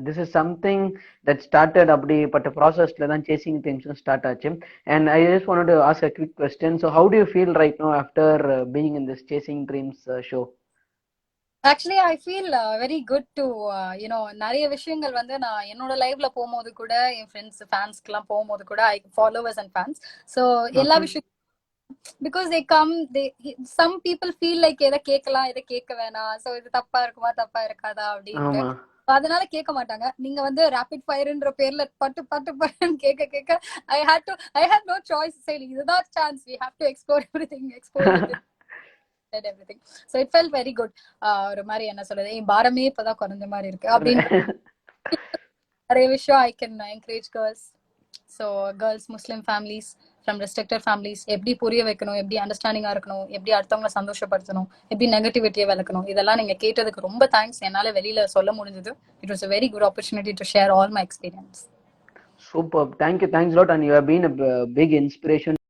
This is something that started அப்படிப்பட்ட ப்ராசஸ்ல தான் சேசிங் ட்ரீம்ஸும் ஸ்டார்ட் ஆச்சு. And I just wanted to ask a quick question. So how do you feel right now after being in this chasing dreams show? Actually I feel very good to நிறைய விஷயங்கள் வந்து நான் என்னோட லைவ்ல போகும்போது கூட என் friends ஃபேன்ஸ்க்குலாம் போகும்போது கூட I followers and fans so எல்லா Okay. விஷயம் because they come they some people feel like எதை கேட்கலாம் எதை கேட்க வேணாம் ஸோ இது தப்பா இருக்குமா தப்பா இருக்காதா அப்படின்ட்டு ஆமா. அதனால கேட்க மாட்டாங்க. நீங்க வந்து ரேபிட் ஃபயர்ன்ற பேர்ல பட்டு பட்டு பட்டுன்னு கேட்க கேட்க ஐ ஹேட் நோ சாய்ஸ். சரி இதுதான் chance, we have to explore everything, explore everything. So it felt very good. ஒரு மாதிரி என்ன சொல்றது, என் பாரமே இப்பதான் குறைஞ்ச மாதிரி இருக்கு அப்படின்னு நிறைய விஷயம் I can encourage girls. So girls, Muslim families from restricted families எப்படி புரிய வைக்கணும், எப்படி அண்டர்ஸ்டாண்டிங்கா இருக்கணும், எப்படி அடுத்தவங்களை சந்தோஷப்படுத்தணும், எப்படி நெகட்டிவிட்டியை விளக்கணும், இதெல்லாம் நீங்க கேட்டதுக்கு ரொம்ப தேங்க்ஸ். என்னால வெளியில சொல்ல முடிஞ்சது. It was a very good opportunity to share all my experience. Superb. Thank you. Thanks a lot. And you have been a big inspiration